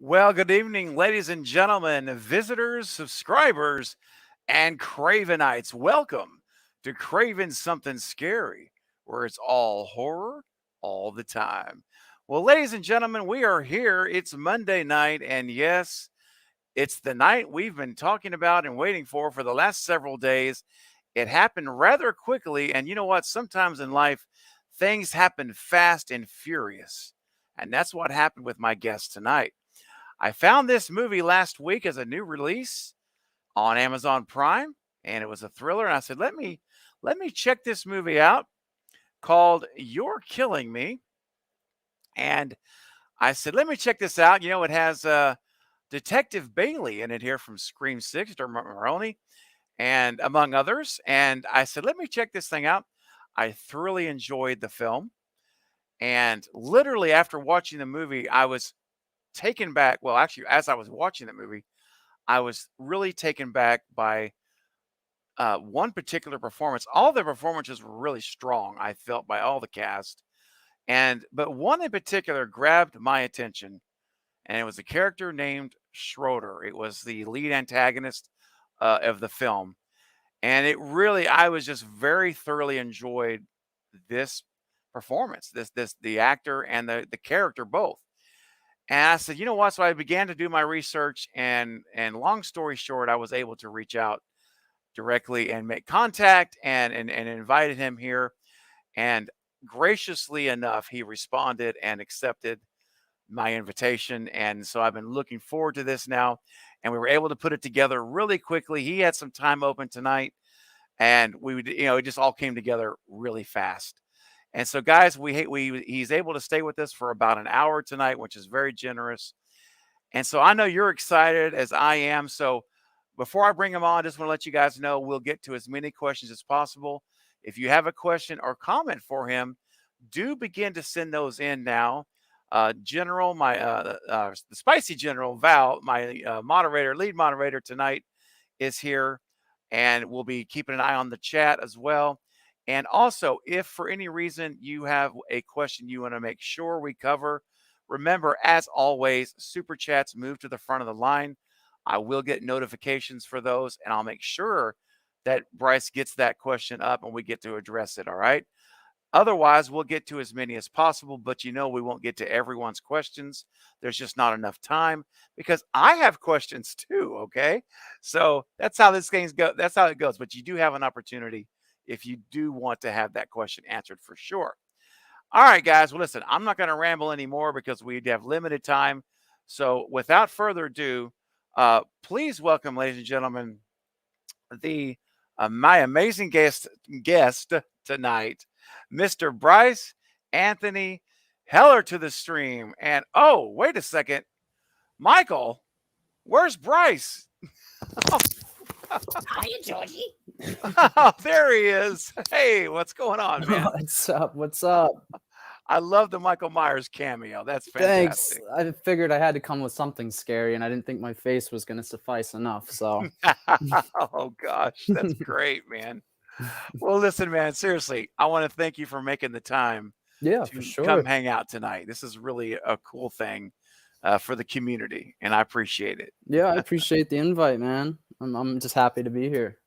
Well, good evening, ladies and gentlemen, visitors, subscribers, and Cravenites. Welcome to Craven Something Scary, where it's all horror all the time. Well, ladies and gentlemen, we are here. It's Monday night, and yes, it's the night we've been talking about and waiting for the last several days. It happened rather quickly, and you know what? Sometimes in life, things happen fast and furious. And that's what happened with my guest tonight. I found this movie last week as a new release on Amazon Prime, and it was a thriller. And I said, let me check this movie out called You're Killing Me. And I said, let me check this out. You know, it has Detective Bailey in it here from Scream 6, Dermot Mulroney, and among others. And I said, let me check this thing out. I thoroughly enjoyed the film. And literally after watching the movie, I was taken back. Well, actually, as I was watching the movie, I was really taken back by one particular performance. All the performances were really strong, I felt, by all the cast. But one in particular grabbed my attention, and it was a character named Schroeder. It was the lead antagonist of the film. And I was just very thoroughly enjoyed this performance, the actor and the character both. And I said, you know what? So I began to do my research, and long story short, I was able to reach out directly and make contact and invited him here. And graciously enough, he responded and accepted my invitation. And so I've been looking forward to this now. And we were able to put it together really quickly. He had some time open tonight, and it just all came together really fast. And so, guys, he's able to stay with us for about an hour tonight, which is very generous. And so I know you're excited as I am. So before I bring him on, I just want to let you guys know we'll get to as many questions as possible. If you have a question or comment for him, do begin to send those in now. General, the Spicy General Val, my lead moderator tonight, is here, and we'll be keeping an eye on the chat as well. And also, if for any reason you have a question you want to make sure we cover, remember, as always, super chats move to the front of the line. I will get notifications for those, and I'll make sure that Brice gets that question up and we get to address it. All right. Otherwise, we'll get to as many as possible, but we won't get to everyone's questions. There's just not enough time because I have questions too. Okay. So that's how this game goes. That's how it goes. But you do have an opportunity if you do want to have that question answered for sure. All right, guys. Well, listen, I'm not going to ramble anymore because we have limited time. So without further ado, please welcome, ladies and gentlemen, the my amazing guest tonight, Mr. Brice Anthony Heller to the stream. And oh, wait a second, Michael, where's Brice? Hiya, Georgie. Oh, there he is. Hey, what's going on, man? What's up? What's up? I love the Michael Myers cameo. That's Thanks. fantastic. I figured I had to come with something scary, and I didn't think my face was going to suffice enough. So, Oh gosh, that's great, man. Well, listen, man, seriously, I want to thank you for making the time yeah, to for sure. come hang out tonight. This is really a cool thing for the community, and I appreciate it. Yeah, I appreciate the invite, man. I'm just happy to be here.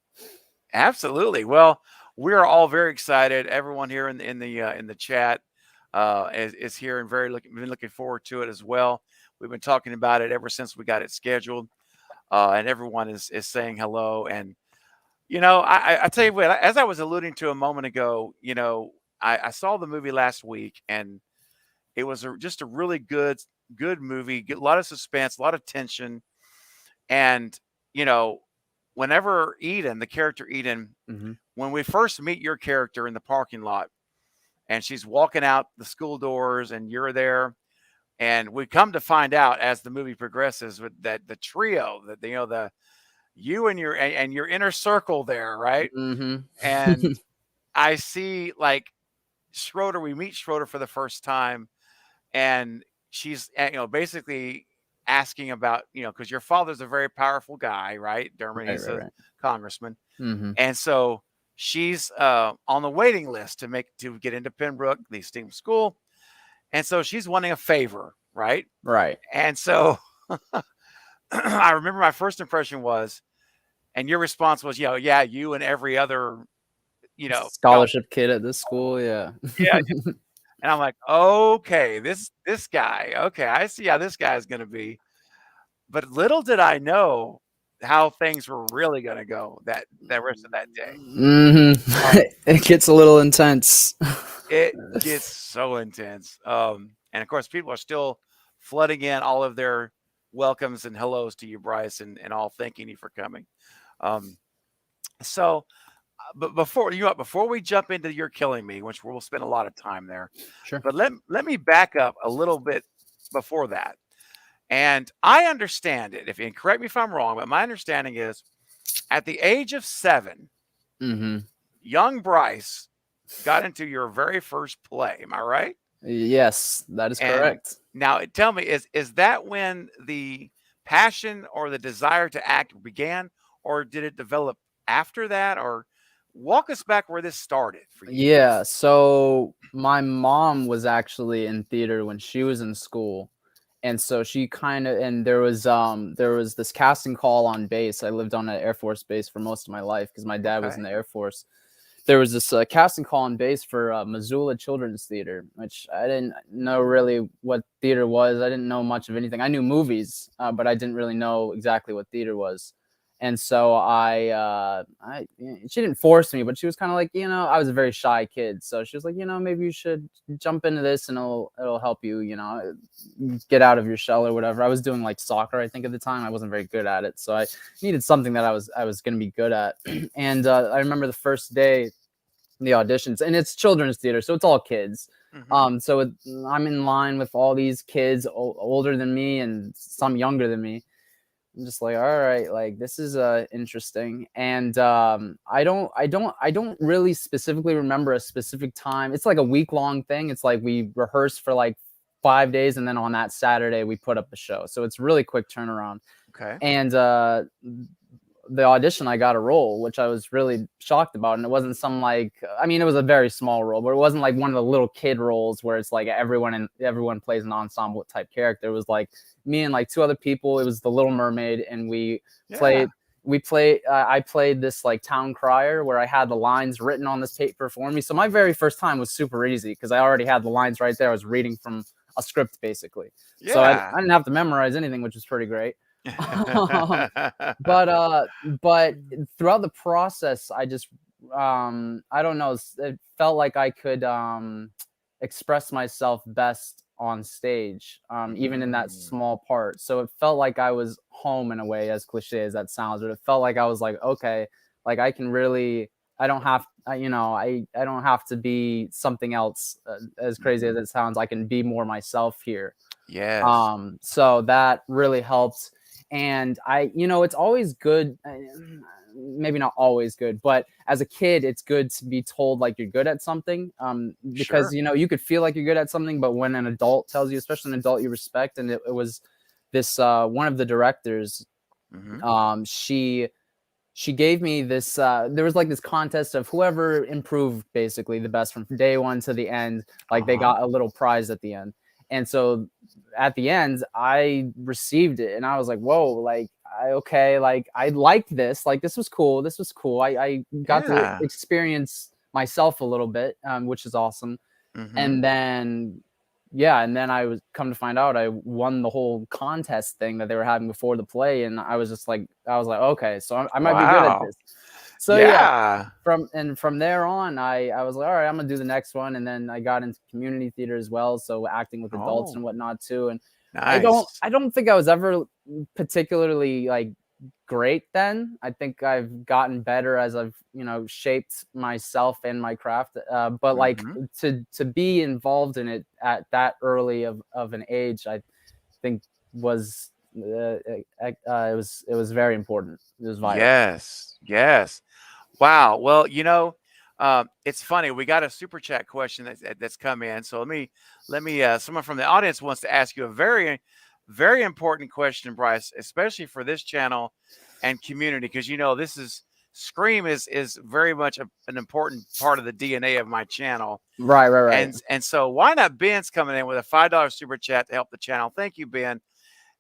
Absolutely. Well, we are all very excited. Everyone here in the chat is here and been looking forward to it as well. We've been talking about it ever since we got it scheduled, and everyone is saying hello. And I tell you what, as I was alluding to a moment ago, I saw the movie last week, and it was just a really good movie. A lot of suspense, a lot of tension, and whenever Eden, the character Eden, when we first meet your character in the parking lot, and she's walking out the school doors, and you're there, and we come to find out as the movie progresses that the trio, that you and your inner circle there, right? And I see like Schroeder. We meet Schroeder for the first time, and she's basically asking about because your father's a very powerful guy, right? Dermot, he's a congressman, and so she's on the waiting list to get into Pembroke, the esteemed school, and so she's wanting a favor, right? Right. And so I remember my first impression was, and your response was, yeah, you and every other, fellow. Scholarship kid at this school, yeah. Yeah, and I'm like, okay, this guy, okay, I see how this guy's gonna be. But little did I know how things were really gonna go that rest of that day. Mhm. Um, It gets a little intense. it gets so intense. And of course, people are still flooding in all of their welcomes and hellos to you, Brice, and all thanking you for coming. Um, so, but before we jump into You're Killing Me, which we'll spend a lot of time there, Sure. but let me back up a little bit before that. And I understand it. If and correct me if I'm wrong, but my understanding is at the age of 7, Mhm. young Brice got into your very first play. Am I right? Yes, that is And correct. now tell me, is that when the passion or the desire to act began, or did it develop after that? Or walk us back where this started for you. Yeah, so my mom was actually in theater when she was in school. And so she kinda and there was this casting call on base. I lived on an Air Force base for most of my life because my dad was in Okay. the Air Force. There was this casting call on base for Missoula Children's Theater, which I didn't know really what theater was. I didn't know much of anything. I knew movies, but I didn't really know exactly what theater was. And so she didn't force me, but she was kind of like, I was a very shy kid, so she was like, maybe you should jump into this, and it'll help you, get out of your shell or whatever. I was doing like soccer, I think at the time. I wasn't very good at it, so I needed something that I was going to be good at. And I remember the first day the auditions, and it's children's theater, so it's all kids. Hmm. I'm in line with all these kids older than me and some younger than me. I'm just like, all right, like this is interesting. And I don't really specifically remember a specific time. It's like a week long thing. It's like we rehearsed for like 5 days, and then on that Saturday we put up the show. So it's really quick turnaround. Okay. And the audition, I got a role, which I was really shocked about. And it wasn't some like, I mean, it was a very small role, but it wasn't like one of the little kid roles where it's like everyone plays an ensemble type character. It was like me and like two other people. It was The Little Mermaid, and Yeah. played I played this like town crier where I had the lines written on this paper for me. So my very first time was super easy because I already had the lines right there. I was reading from a script basically, so I Yeah. didn't have to memorize anything, which was pretty great. But throughout the process, I just I don't know, it felt like I could express myself best on stage, even in that Mm. small part. So it felt like I was home in a way, as cliche as that sounds, but it felt like I was like, okay, like I can really, I don't have, I don't have to be something else, as crazy as Mhm. it sounds. I can be more myself here. Yes. So that really helped. And it's always good, maybe not always good, but as a kid, it's good to be told like you're good at something, because, Sure. you could feel like you're good at something, but when an adult tells you, especially an adult you respect, and it was this, one of the directors, Mhm. she gave me this, there was like this contest of whoever improved basically the best from day one to the end, like they Uh-huh. got a little prize at the end. And so at the end I received it, and I was like, whoa, like okay, like I liked this, like this was cool. I got to Yeah. experience myself a little bit, which is awesome. Mhm. And then yeah, and then I was come to find out I won the whole contest thing that they were having before the play, and I was like, okay, so I might be good at Wow. this. So yeah, Yeah. from there on, I was like, all right, I'm gonna do the next one. And then I got into community theater as well, so acting with adults and Oh, whatnot too. And I don't nice. I don't think I was ever particularly like great then. I think I've gotten better as I've, shaped myself and my craft. But like Mhm. to be involved in it at that early of an age, I think was it was very important. It was vital. Yes. Yes. Wow. Well, it's funny. We got a super chat question that's come in. So let me. Someone from the audience wants to ask you a very, very important question, Brice, especially for this channel and community, because this is Scream is very much an important part of the DNA of my channel. Right, right, And so why not Ben's coming in with a $5 super chat to help the channel. Thank you, Ben.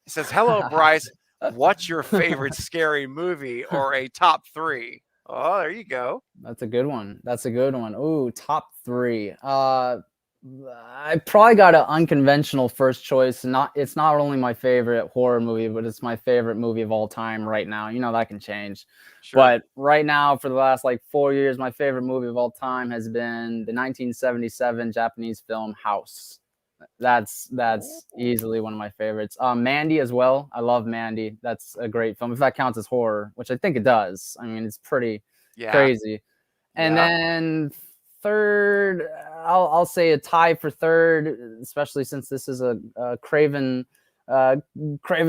It says, "Hello, Brice. What's your favorite scary movie or a top three?" Oh, there you go. That's a good one. That's a good one. Ooh, top three. I probably got an unconventional first choice. It's not only my favorite horror movie, but it's my favorite movie of all time right now. You know that can change. Sure. But right now, for the last like 4 years, my favorite movie of all time has been the 1977 Japanese film House. That's Ooh. easily one of my favorites. Mandy as well. I love Mandy. That's a great film. If that counts as horror, which I think it does. I mean, it's pretty Yeah. crazy. And Yeah. then third, I'll say a tie for third, especially since this is a uh, Craven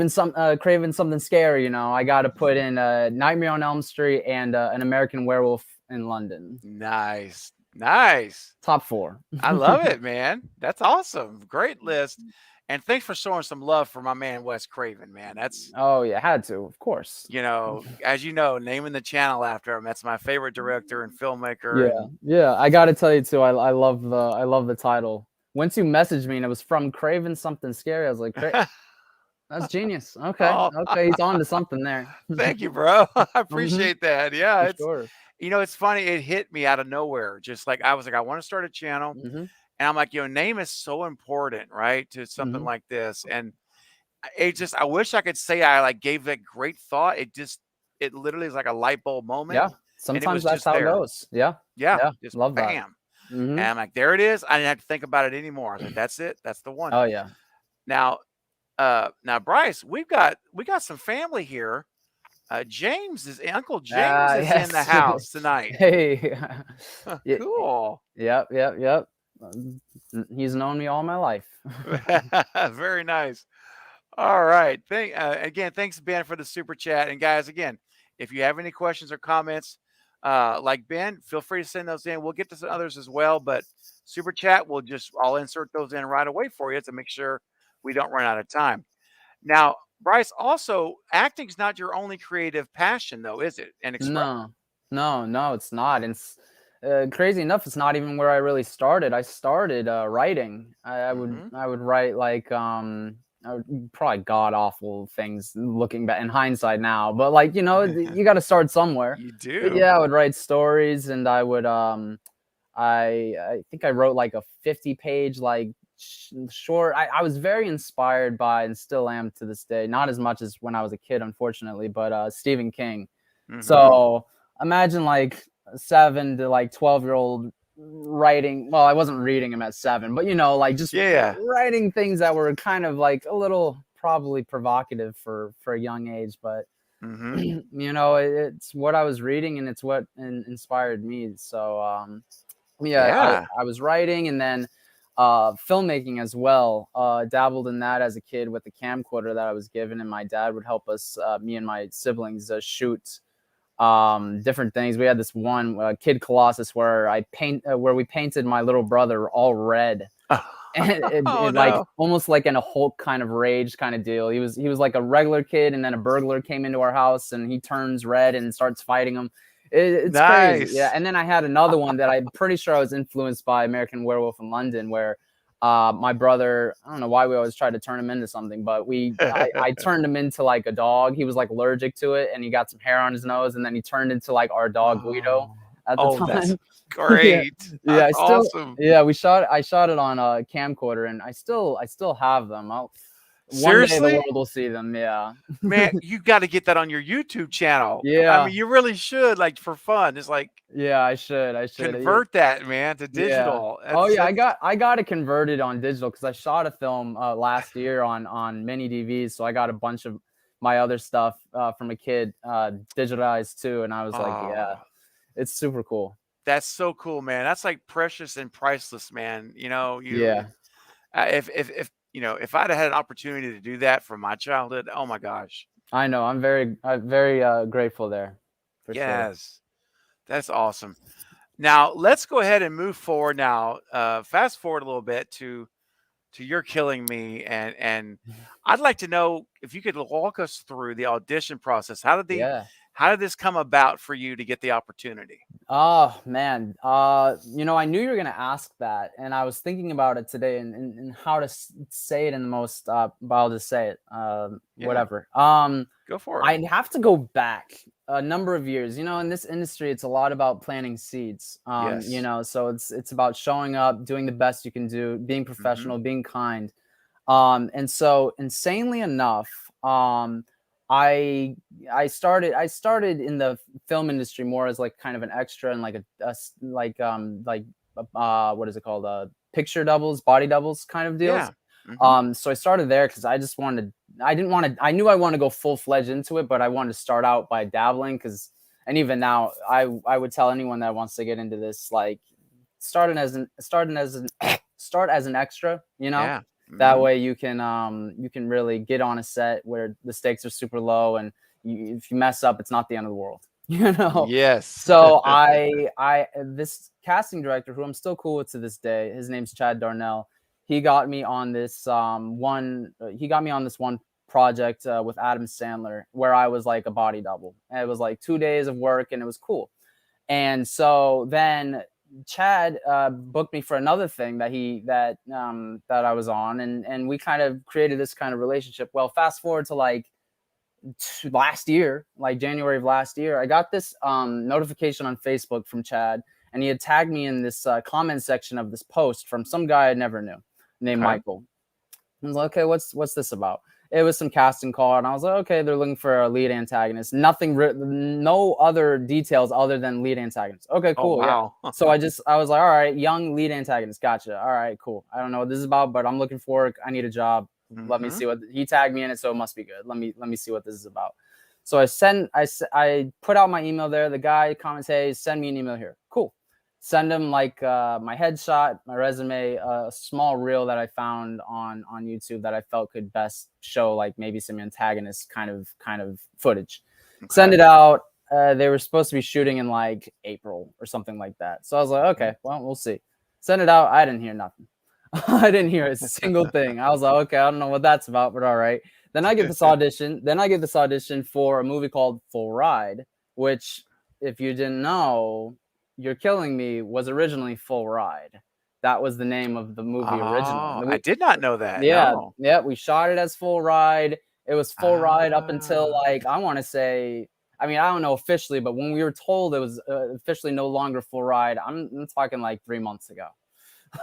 something scary. You know, I got to put in Nightmare on Elm Street and An American Werewolf in London. Nice. Nice. Top four. I love it, man. That's awesome. Great list. And thanks for showing some love for my man Wes Craven, man. That's, Oh yeah, had to, of course. as you know, naming the channel after him. That's my favorite director and filmmaker. Yeah, And yeah. I got to tell you too. I love the title. Once you messaged me and it was from Craven something scary, I was like, that's genius. Okay, oh, okay, he's on to something there. thank you, bro. I Hmm. appreciate that. Yeah, For it's sure. it's funny. It hit me out of nowhere. Just like I was like, I want to start a channel, Hmm. and I'm like, name is so important, right, to something Hmm. like this. And I wish I could say I like gave that great thought. It literally is like a light bulb moment, Yeah, and it sometimes was that's just how it there. goes. Yeah, Yeah, yeah. just Love that. bam. Hmm. And I'm like, there it is. I didn't have to think about it anymore. I was like, that's it. That's the one. Oh yeah. Now, Bryce, we got some family here. Uncle James is in the Yes. house tonight. Hey. Yeah, Cool. yep, yep, yep. He's known me all my life. Very nice. All right. Again, thanks Ben for the super chat. And guys, again, if you have any questions or comments, like Ben, feel free to send those in. We'll get to some others as well, but super chat, I'll insert those in right away for you to make sure we don't run out of time. Now, Bryce, also acting's not your only creative passion, though, is it? And expression. No, no, no, it's not. And crazy enough, it's not even where I really started. I started writing. Mm-hmm. I would write like probably god awful things looking back in hindsight now. But like you got to start somewhere. You But do. yeah, I would write stories, and I would I think I wrote like a 50-page like short. I was very inspired by, and still am to this day. Not as much as when I was a kid, unfortunately, but Stephen King. Mm-hmm. So imagine like a 7 to 12-year-old writing. Well, I wasn't reading him at 7, but like just Yeah. writing things that were kind of like a little probably provocative for a young age. But Mm-hmm. it's what I was reading, and it's what inspired me. So yeah, Yeah. I was writing, and then filmmaking as well. Dabbled in that as a kid with the camcorder that I was given, and my dad would help us, me and my siblings, shoot different things. We had this one Kid Colossus where we painted my little brother all red. And Oh it like no. almost like in a Hulk kind of rage kind of deal. He was like a regular kid, and then a burglar came into our house, and he turns red and starts fighting him. It's crazy, yeah. Nice. And then I had another one that I'm pretty sure I was influenced by American Werewolf in London, where my brother, I don't know why we always try to turn him into something, but I turned him into like a dog. He was like allergic to it, and he got some hair on his nose, and then he turned into like our dog Guido Oh. at the Oh, that's time. Yeah, great. yeah. That's awesome. I shot it on a camcorder, and I still have them. One day the Seriously? world will see them. Yeah. Man, you gotta get that on your YouTube channel. I Yeah. mean, you really should, like, for fun. Just, like, Yeah, I should. convert that, man, to Yeah. digital. Oh yeah, That's I got it converted on digital because I shot a film last year on mini DVs, so I got a bunch of my other stuff from a kid digitized too, and I was like, yeah, oh, it's super cool. that's so cool, man. That's, like, precious and priceless, man. Yeah, If I'd have had an opportunity to do that from my childhood, oh my gosh. I know. I'm very grateful there, for sure. Yes. That's awesome. Now, let's go ahead and move forward now. Fast forward a little bit to You're Killing Me, and I'd like to know if you could walk us through the audition process. Yeah. How did this come about for you to get the opportunity? Oh man, I knew you were gonna ask that, and I was thinking about it today, and how to say it in the most. But I'll just say it. Yeah, Whatever. go for it. I'd have to go back a number of years. In this industry, it's a lot about planting seeds. Yes. So it's about showing up, doing the best you can do, being Hmm. professional, being kind. And so insanely enough, I I started in the film industry more as like kind of an extra and like what is it called, picture doubles, body doubles kind of deals. Yeah. Hmm. So I started there because I just wanted I didn't want to I knew I wanted to go full fledged into it, but I wanted to start out by dabbling because, and even now I would tell anyone that wants to get into this, like, start as an extra, Yeah. that Hmm. way you can really get on a set where the stakes are super low, and if you mess up, it's not the end of the world. Yes. So I this casting director, who I'm still cool with to this day, his name's Chad Darnell. He got me on this one project with Adam Sandler, where I was like a body double. And it was like 2 days of work, and it was cool. And so then Chad booked me for another thing that I was on, and we kind of created this kind of relationship. Well, fast forward to like last year, like January of last year, I got this notification on Facebook from Chad, and he had tagged me in this comment section of this post from some guy I never knew named Okay. Michael. I was like, okay, what's this about? It was some casting call, and I was like, okay, they're looking for a lead antagonist. No other details other than lead antagonist. Okay, Oh, cool, yeah. wow. So I was like, all right, young lead antagonist, gotcha. All right, cool. I don't know what this is about, but I'm looking for it. I need a job. Let me Hmm. see what he tagged me in it, so it must be good. Let me see what this is about. So I put out my email there. The guy comments, hey, send me an email here. Cool. Send him like my headshot, my resume, a small reel that I found on YouTube that I felt could best show like maybe some antagonist kind of footage. Send Okay. it out. They were supposed to be shooting in like April or something like that. So I was like, okay, well, we'll see. Send it out. I didn't hear nothing. I didn't hear a single thing. I was like, okay, I don't know what that's about, but all right. Then I get this audition. Then I get this audition for a movie called Full Ride, which, if you didn't know, You're Killing Me was originally Full Ride. That was the name of the movie originally. Oh, I did not know that. Yeah, No. yeah, we shot it as Full Ride. It was Full Ride up until Ah. like, I want to say, I mean, I don't know officially, but when we were told it was officially no longer Full Ride, I'm talking like 3 months ago.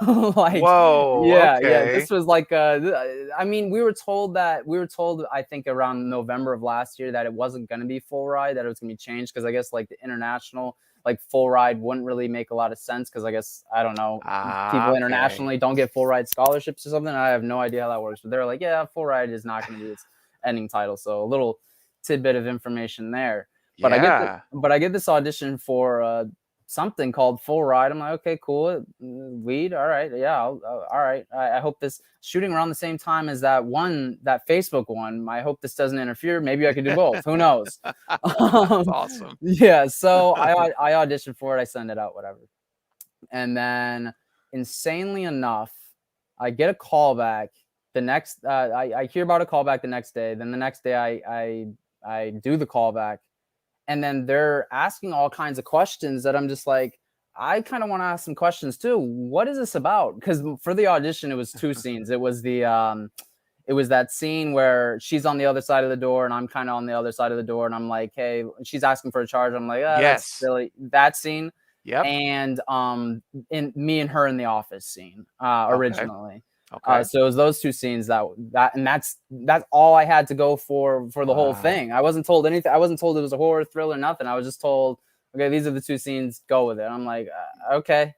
Like, Whoa. yeah, this Okay. was like I mean, we were told I think around November of last year that it wasn't going to be Full Ride, that it was going to be changed, because I guess like the international, like, Full Ride wouldn't really make a lot of sense, because I guess, I don't know, Ah, people okay. internationally don't get Full Ride scholarships or something. I have no idea how that works, but they're like, yeah, Full Ride is not going to be its ending title. So a little tidbit of information there. Yeah. But I get this audition for something called Full Ride. I'm like, okay, cool. Weed, all right, yeah, all right. I hope this shooting around the same time as that Facebook one. I hope this doesn't interfere. Maybe I could do both. Who knows? That's um, awesome. yeah. So I auditioned for it. I send it out, whatever, and then insanely enough, I get a call back. The next, I hear about a call back the next day. Then the next day, I do the call back, and then they're asking all kinds of questions that I'm just like, I kind of want to ask some questions too. What is this about? Because for the audition, it was two scenes. It was that scene where she's on the other side of the door and I'm kind of on the other side of the door, and I'm like, hey, she's asking for a charge. I'm like, ah, that's Yes. silly. That scene, Yep. and in me and her in the office scene, Okay. originally. Okay. So it was those two scenes and that's all I had to go for the whole Wow. thing. I wasn't told anything. I wasn't told it was a horror thriller, nothing. I was just told, okay, these are the two scenes. Go with it. I'm like, okay.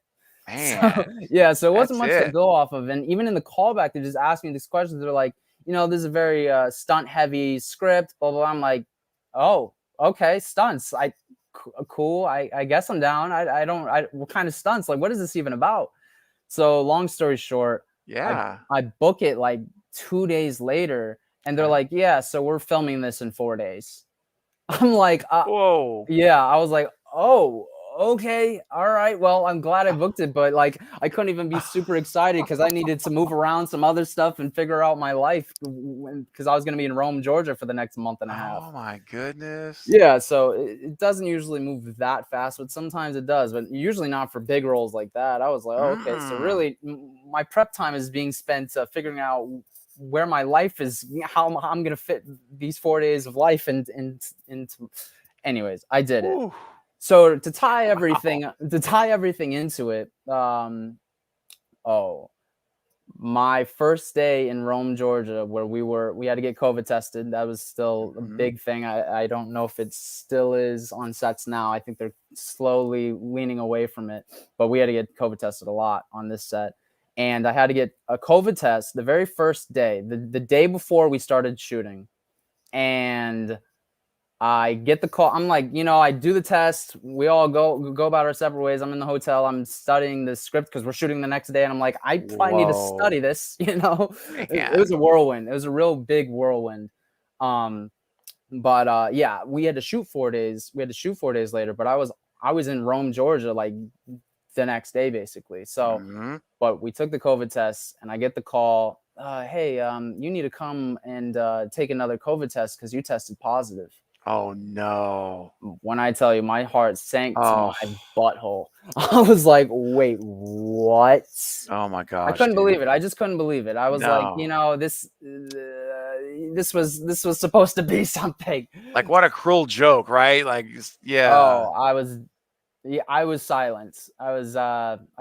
So Man, yeah, so it wasn't that's much to it. go off of. And even in the callback, they just asked me these questions. They're like, this is a very stunt heavy script, blah, blah, blah. I'm like, oh, okay, stunts. Cool. I guess I'm down. I don't, what kind of stunts? Like, what is this even about? So long story short, I Yeah. I book it like 2 days later, and they're Okay. like, yeah, so we're filming this in 4 days. I'm like, Whoa. yeah, I was like, oh, okay, all right. Well, I'm glad I booked it, but like I couldn't even be super excited because I needed to move around some other stuff and figure out my life because I was going to be in Rome, Georgia for the next month and a half. Oh my goodness. Yeah, so it doesn't usually move that fast, but sometimes it does, but usually not for big roles like that. I was like, oh, okay, so Mm-mm. really my prep time is being spent figuring out where my life is, how I'm going to fit these 4 days of life into. Anyways, I did it. Ooh. So to tie Wow. everything into it, oh, my first day in Rome, Georgia, where we had to get COVID tested. That was still a Mhm. big thing. I don't know if it still is on sets now. I think they're slowly leaning away from it, but we had to get COVID tested a lot on this set. And I had to get a COVID test the very first day, the day before we started shooting. And I get the call. I'm like, I do the test. We all go about our separate ways. I'm in the hotel. I'm studying the script because we're shooting the next day. And I'm like, I probably need to Whoa, study this. It was man. a whirlwind. It was a real big whirlwind. Um, but yeah, we had to shoot 4 days. We had to shoot 4 days later. But I was in Rome, Georgia, like the next day basically. So, Mhm. but we took the COVID test, and I get the call. Hey, you need to come and take another COVID test because you tested positive. Oh, no. When I tell you my heart sank to Oh. my butthole. I was like, "Wait, what?" Oh my I gosh, couldn't dude. believe it. I just couldn't believe it. I was like, No. this was supposed to be something. Like, what a cruel joke, right? Like, just yeah. Oh, yeah, I was silent. I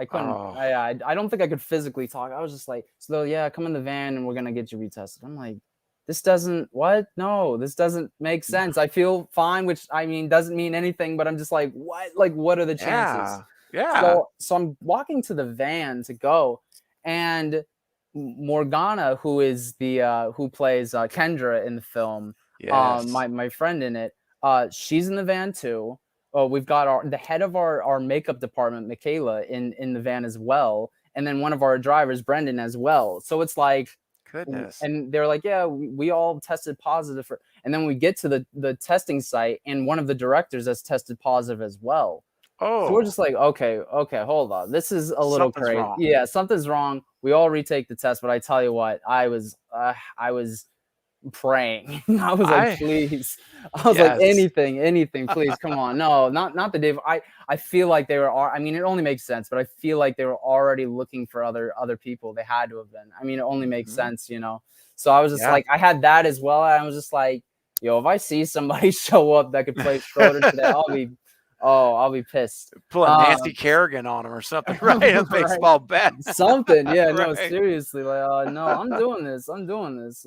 couldn't Oh. I don't think I could physically talk. I was just like, "So, yeah, come in the van and we're gonna get you retested." I'm like, "This doesn't what? No, this doesn't make sense. I feel fine," which I mean doesn't mean anything, but I'm just like, "What? Like, what are the chances?" Yeah. Yeah. So I'm walking to the van to go, and Morgana, who is the who plays Kendra in the film, Yes. my friend in it, she's in the van too. We've got the head of our makeup department, Michaela, in the van as well, and then one of our drivers, Brendan, as well. So it's like, Goodness. and they're like, yeah, we all tested positive for, and then we get to the testing site, and one of the directors has tested positive as well. So we're Oh, just like, okay, okay, hold on. This is a little something's crazy. wrong. Yeah, something's wrong. We all retake the test, but I tell you what, I was praying. I was like, I please. I was like, yes. anything, please. Come on. No, not the day. I feel like they were. I mean, it only makes sense, but I feel like they were already looking for other people. They had to have been. I mean, it only makes Mhm. sense. So I was just Yeah. like, I had that as well. And I was just like, yo, if I see somebody show up that could play Schroeder today, I'll be pissed. Pull a Nancy Um, Kerrigan on him or something, right? A right. baseball bat. Something, yeah, no, Right. seriously, like, no, I'm doing this. I'm doing this.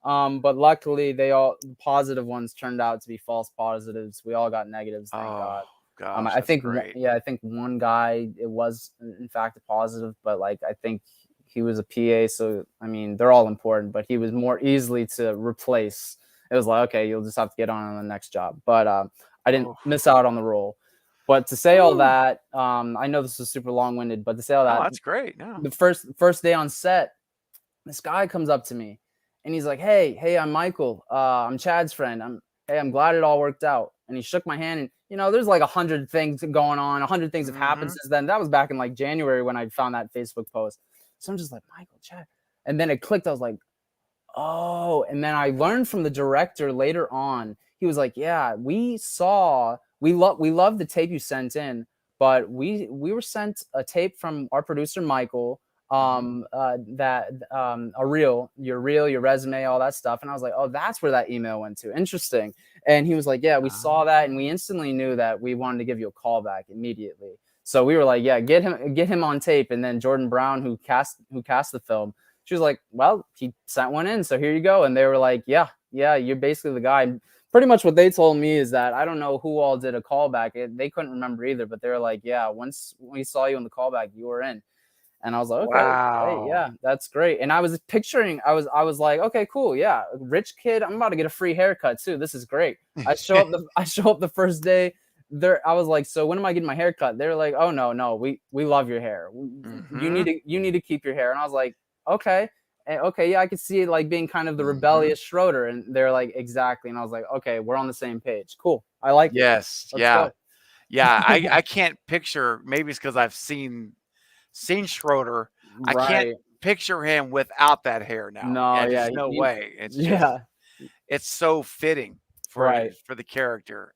But luckily, they all the positive ones turned out to be false positives. We all got negatives, thank Oh, God. gosh, I that's think, great. yeah, I think one guy it was in fact a positive, but like I think he was a PA, so I mean they're all important, but he was more easily to replace. It was like, okay, you'll just have to get on the next job. But I didn't Oh. miss out on the role. But to say all Woo. that, I know this is super long winded, but to say all No, that, that's great. No. the first day on set, this guy comes up to me and he's like, hey, I'm Michael. I'm Chad's friend. I'm glad it all worked out. And he shook my hand, and there's like 100 things going on. 100 things have happened Mhm. since then. That was back in like January when I found that Facebook post. So I'm just like, Michael, Chad. And then it clicked. I was like, oh, and then I learned from the director later on. He was like, "Yeah, we love the tape you sent in, but we were sent a tape from our producer Michael, Mhm. that your reel, your resume, all that stuff." And I was like, "Oh, that's where that email went to. Interesting." And he was like, "Yeah, we saw that, and we Ah. instantly knew that we wanted to give you a call back immediately." So we were like, "Yeah, get him on tape." And then Jordan Brown, who cast the film, she was like, well, he sent one in, so here you go. And they were like, yeah, you're basically the guy. Pretty much what they told me is that I don't know who all did a callback. They couldn't remember either, but they were like, yeah, once we saw you in the callback, you were in. And I was like, okay, hey, Wow. yeah, that's great. And I was picturing, I was like, okay, cool, yeah, rich kid, I'm about to get a free haircut too. This is great. I show up the first day. I was like, so when am I getting my haircut? They're like, oh no, we love your hair. You need Mhm. to keep your hair. And I was like, okay. Okay, yeah, I could see it like being kind of the Mhm. rebellious Schroeder. And they're like, exactly. And I was like, okay, we're on the same page. Cool. I like it. Yes. Let's Yeah. go. Yeah, I can't picture. Maybe it's because I've seen Schroeder. I can't Right. picture him without that hair now. No, Yeah, yeah, there's no he way. It's just yeah, it's so fitting right. for the character.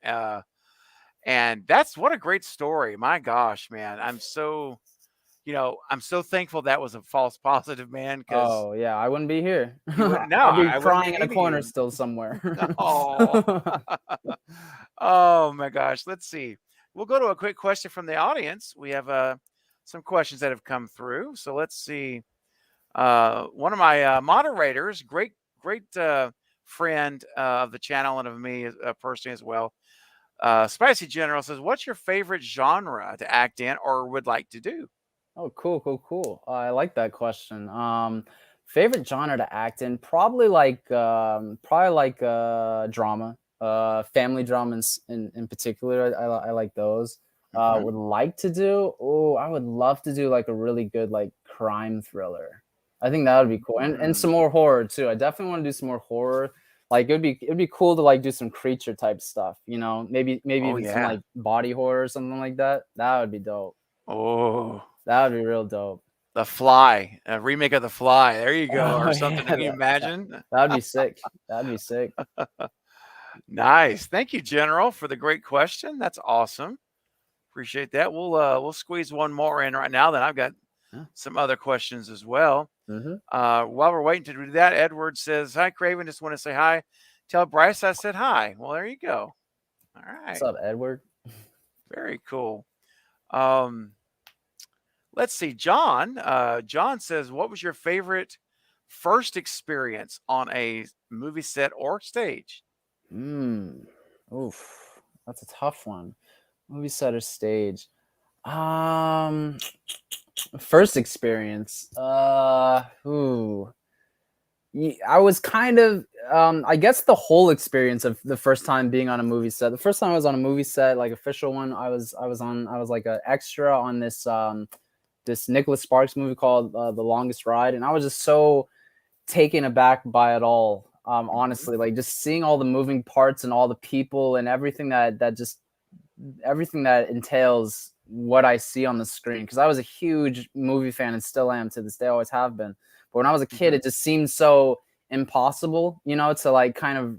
And that's what a great story. My gosh, man. I'm so thankful that was a false positive, man, because Oh, yeah, I wouldn't be here. you wouldn't know. I'd be I wouldn't be crying in a meeting corner you. still somewhere. Oh. Oh my gosh. Let's see. We'll go to a quick question from the audience. We have some questions that have come through. So let's see. One of my moderators, great friend of the channel and of me personally as well. Spicy General says, "What's your favorite genre to act in or would like to do?" Oh, cool, cool, cool. I like that question. Favorite genre to act in? Probably like drama, family dramas in particular. I like those. Hmm. Would like to do. Oh, I would love to do like a really good like crime thriller. I think that would be cool, and some Mm. more horror too. I definitely want to do some more horror. Like it'd be cool to like do some creature type stuff. Maybe Oh even some yeah. like body horror or something like that. That would be dope. Oh, That would be real dope. The Fly, a remake of The Fly. There you go, Oh or something. yeah, Can you imagine? that'd be sick. That'd be sick. Nice. Thank you, General, for the great question. That's awesome. Appreciate that. We'll squeeze one more in right now. Then I've got Yeah. some other questions as well. Mhm. While we're waiting to do that, Edward says, "Hi, Craven. Just want to say hi. Tell Brice I said hi." Well, there you go. All What's right. up, Edward? Very cool. Um, let's see. John says, "What was your favorite first experience on a movie set or stage?" Mm. Oof. That's a tough one. Movie set or stage? Um, First experience. Ooh. I was kind of I guess the whole experience of the first time being on a movie set. The first time I was on a movie set, like official one, I was like an extra on this Nicholas Sparks movie called The Longest Ride, and I was just so taken aback by it all. Hmm. Honestly, like just seeing all the moving parts and all the people and everything that entails what I see on the screen. Because I was a huge movie fan and still am to this day, always have been. But when I was a kid, Hmm. it just seemed so impossible, to like kind of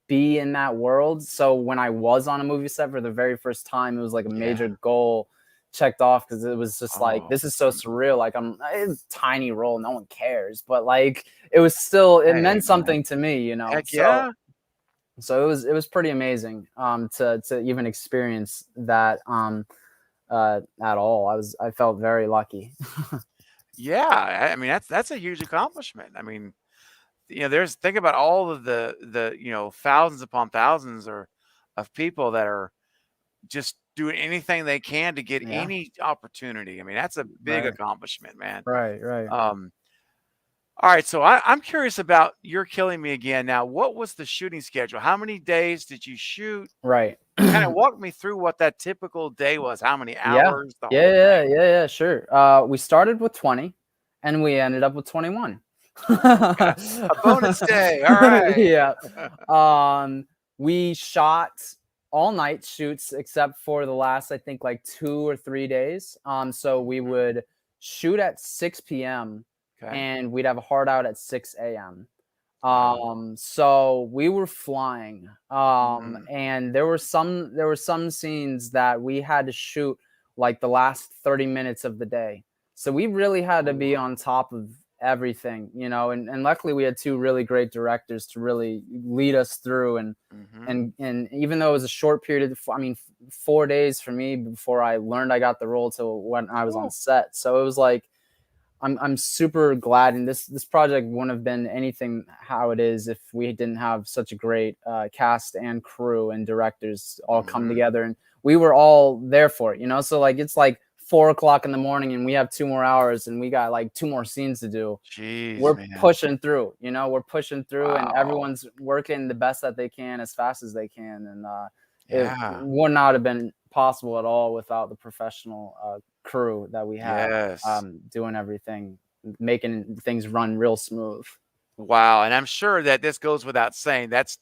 be in that world. So when I was on a movie set for the very first time, it was like a major Yeah. goal checked off because it was just like Oh, this is so surreal. Like it's a tiny role, no one cares, but like it hey, meant man. something to me. Heck So yeah. it was pretty amazing to even experience that at all. I felt very lucky. Yeah. I mean, that's a huge accomplishment. I mean, there's think about all of the thousands upon thousands or of people that are just doing anything they can to get Yeah, any opportunity. I mean, that's a big right, accomplishment, man. right. Um, all right, so I'm curious about You're Killing Me Again. Now, what was the shooting schedule? How many days did you shoot? Right. Kind of walk me through what that typical day was. How many Yeah. hours? The Yeah, whole yeah, thing. yeah, yeah, sure. We started with 20 and we ended up with 21. A bonus day. All right. Yeah. Um, we shot all night shoots except for the last, I think, like 2 or 3 days. So we Mhm. would shoot at 6 p.m. Okay. and we'd have a hard out at 6 a.m. Wow. So we were flying. Mhm. And there were some scenes that we had to shoot like the last 30 minutes of the day. So we really had to be Ooh. on top of everything. And luckily we had two really great directors to really lead us through and Mhm. and even though it was a short period of, I mean, 4 days for me before I learned I got the role till when I was on Ooh. set. So it was like I'm super glad, and this project wouldn't have been anything how it is if we didn't have such a great cast and crew and directors all come Mhm. together, and we were all there for it. So like it's like 4 o'clock in the morning, and we have 2 more hours, and we got like two more scenes to do. Jeez, We're man. pushing through. We're pushing through, and Wow. everyone's working the best that they can as fast as they can, and it Yeah. would not have been possible at all without the professional crew that we had Yes. doing everything, making things run real smooth. Wow. And I'm sure that this goes without saying. That's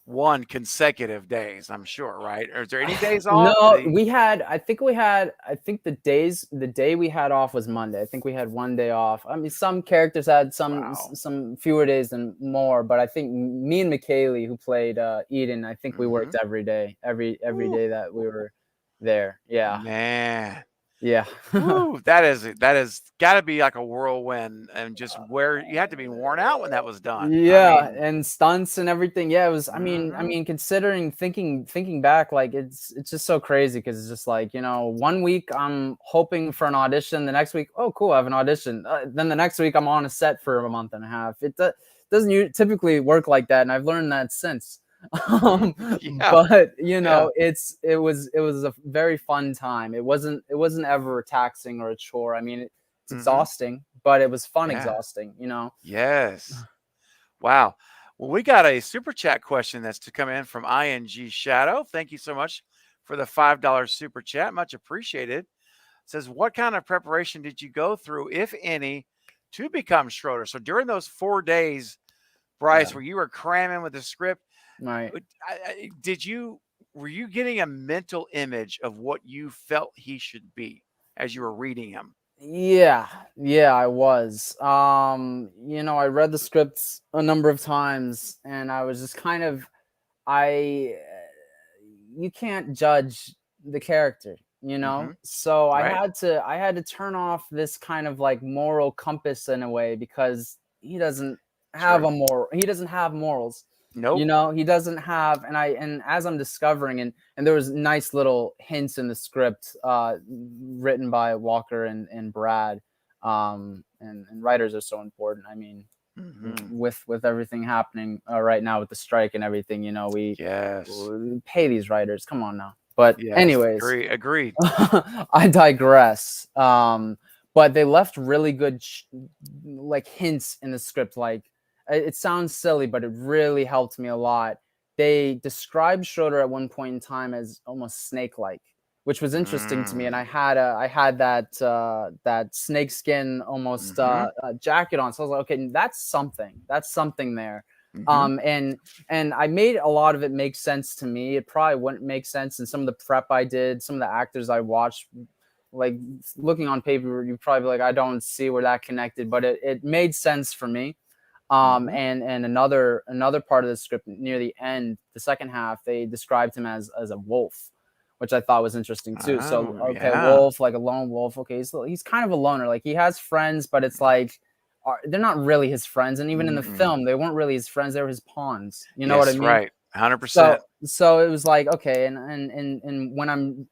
1 consecutive days, I'm sure, right? Or is there any days off? No, we had. I think we had. I think the day we had off was Monday. I think we had one day off. I mean, some characters had Wow. some fewer days than more, but I think me and McKaylee, who played Eden, I think we worked Mhm. every day, every Woo, day that we were there. Yeah, man. yeah. Woo, that is gotta be like a whirlwind and just where you had to be worn out when that was done. I Yeah, mean and stunts and everything. Yeah, it was. I mhm, mean, considering thinking back, like it's just so crazy because it's just like, 1 week I'm hoping for an audition, the next week, oh cool, I have an audition. Then the next week I'm on a set for a month and a half. Doesn't typically work like that, and I've learned that since. mhm. Um, Yeah, but yeah. it was a very fun time. It wasn't ever taxing or a chore. I mean, it's Mhm. exhausting, but it was fun Yeah. exhausting. Yes. Wow. Well, we got a super chat question that's to come in from ING Shadow. Thank you so much for the $5 super chat. Much appreciated. Says, what kind of preparation did you go through, if any, to become Schroeder? So during those 4 days, Yeah. Brice, where you were cramming with the script, Right. did you were you getting a mental image of what you felt he should be as you were reading him? Yeah, yeah, I was. I read the scripts a number of times and I was just kind of I you can't judge the character. Hmm. So I Right? had to I had to turn off this kind of like moral compass in a way because True. he doesn't have morals. Nope. He doesn't have, and as I'm discovering, and there was nice little hints in the script written by Walker and Brad. And writers are so important. I mean, Hmm. with everything happening right now with the strike and everything, Yes. we pay these writers. Come on now. But Yes. anyways, Agreed. I digress. But they left really good like hints in the script. Like it sounds silly, but it really helped me a lot. They described Schroeder at one point in time as almost snake-like, which was interesting to me. And Mm. I had that snake skin almost Mhm. jacket on, so I was like, okay, that's something. That's something there. Mhm. And I made a lot of it make sense to me. It probably wouldn't make sense in some of the prep I did, some of the actors I watched. Like looking on paper, you probably be like, I don't see where that connected, but it made sense for me. Mhm. And another part of the script near the end, the second half, they described him as a wolf, which I thought was interesting too. So Oh, okay, yeah. wolf, like a lone wolf. Okay, he's kind of a loner. Like he has friends, but it's like they're not really his friends. And even in the Mm-mm. film, they weren't really his friends. They were his pawns. You know what I Yes, mean? right. So 100%. so it was like, okay, and when I'm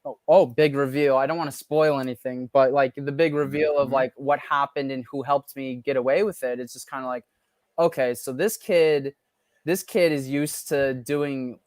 big reveal. I don't want to spoil anything, but like the big reveal of Mhm. like what happened and who helped me get away with it. It's just kind of like, okay, so this kid is used to doing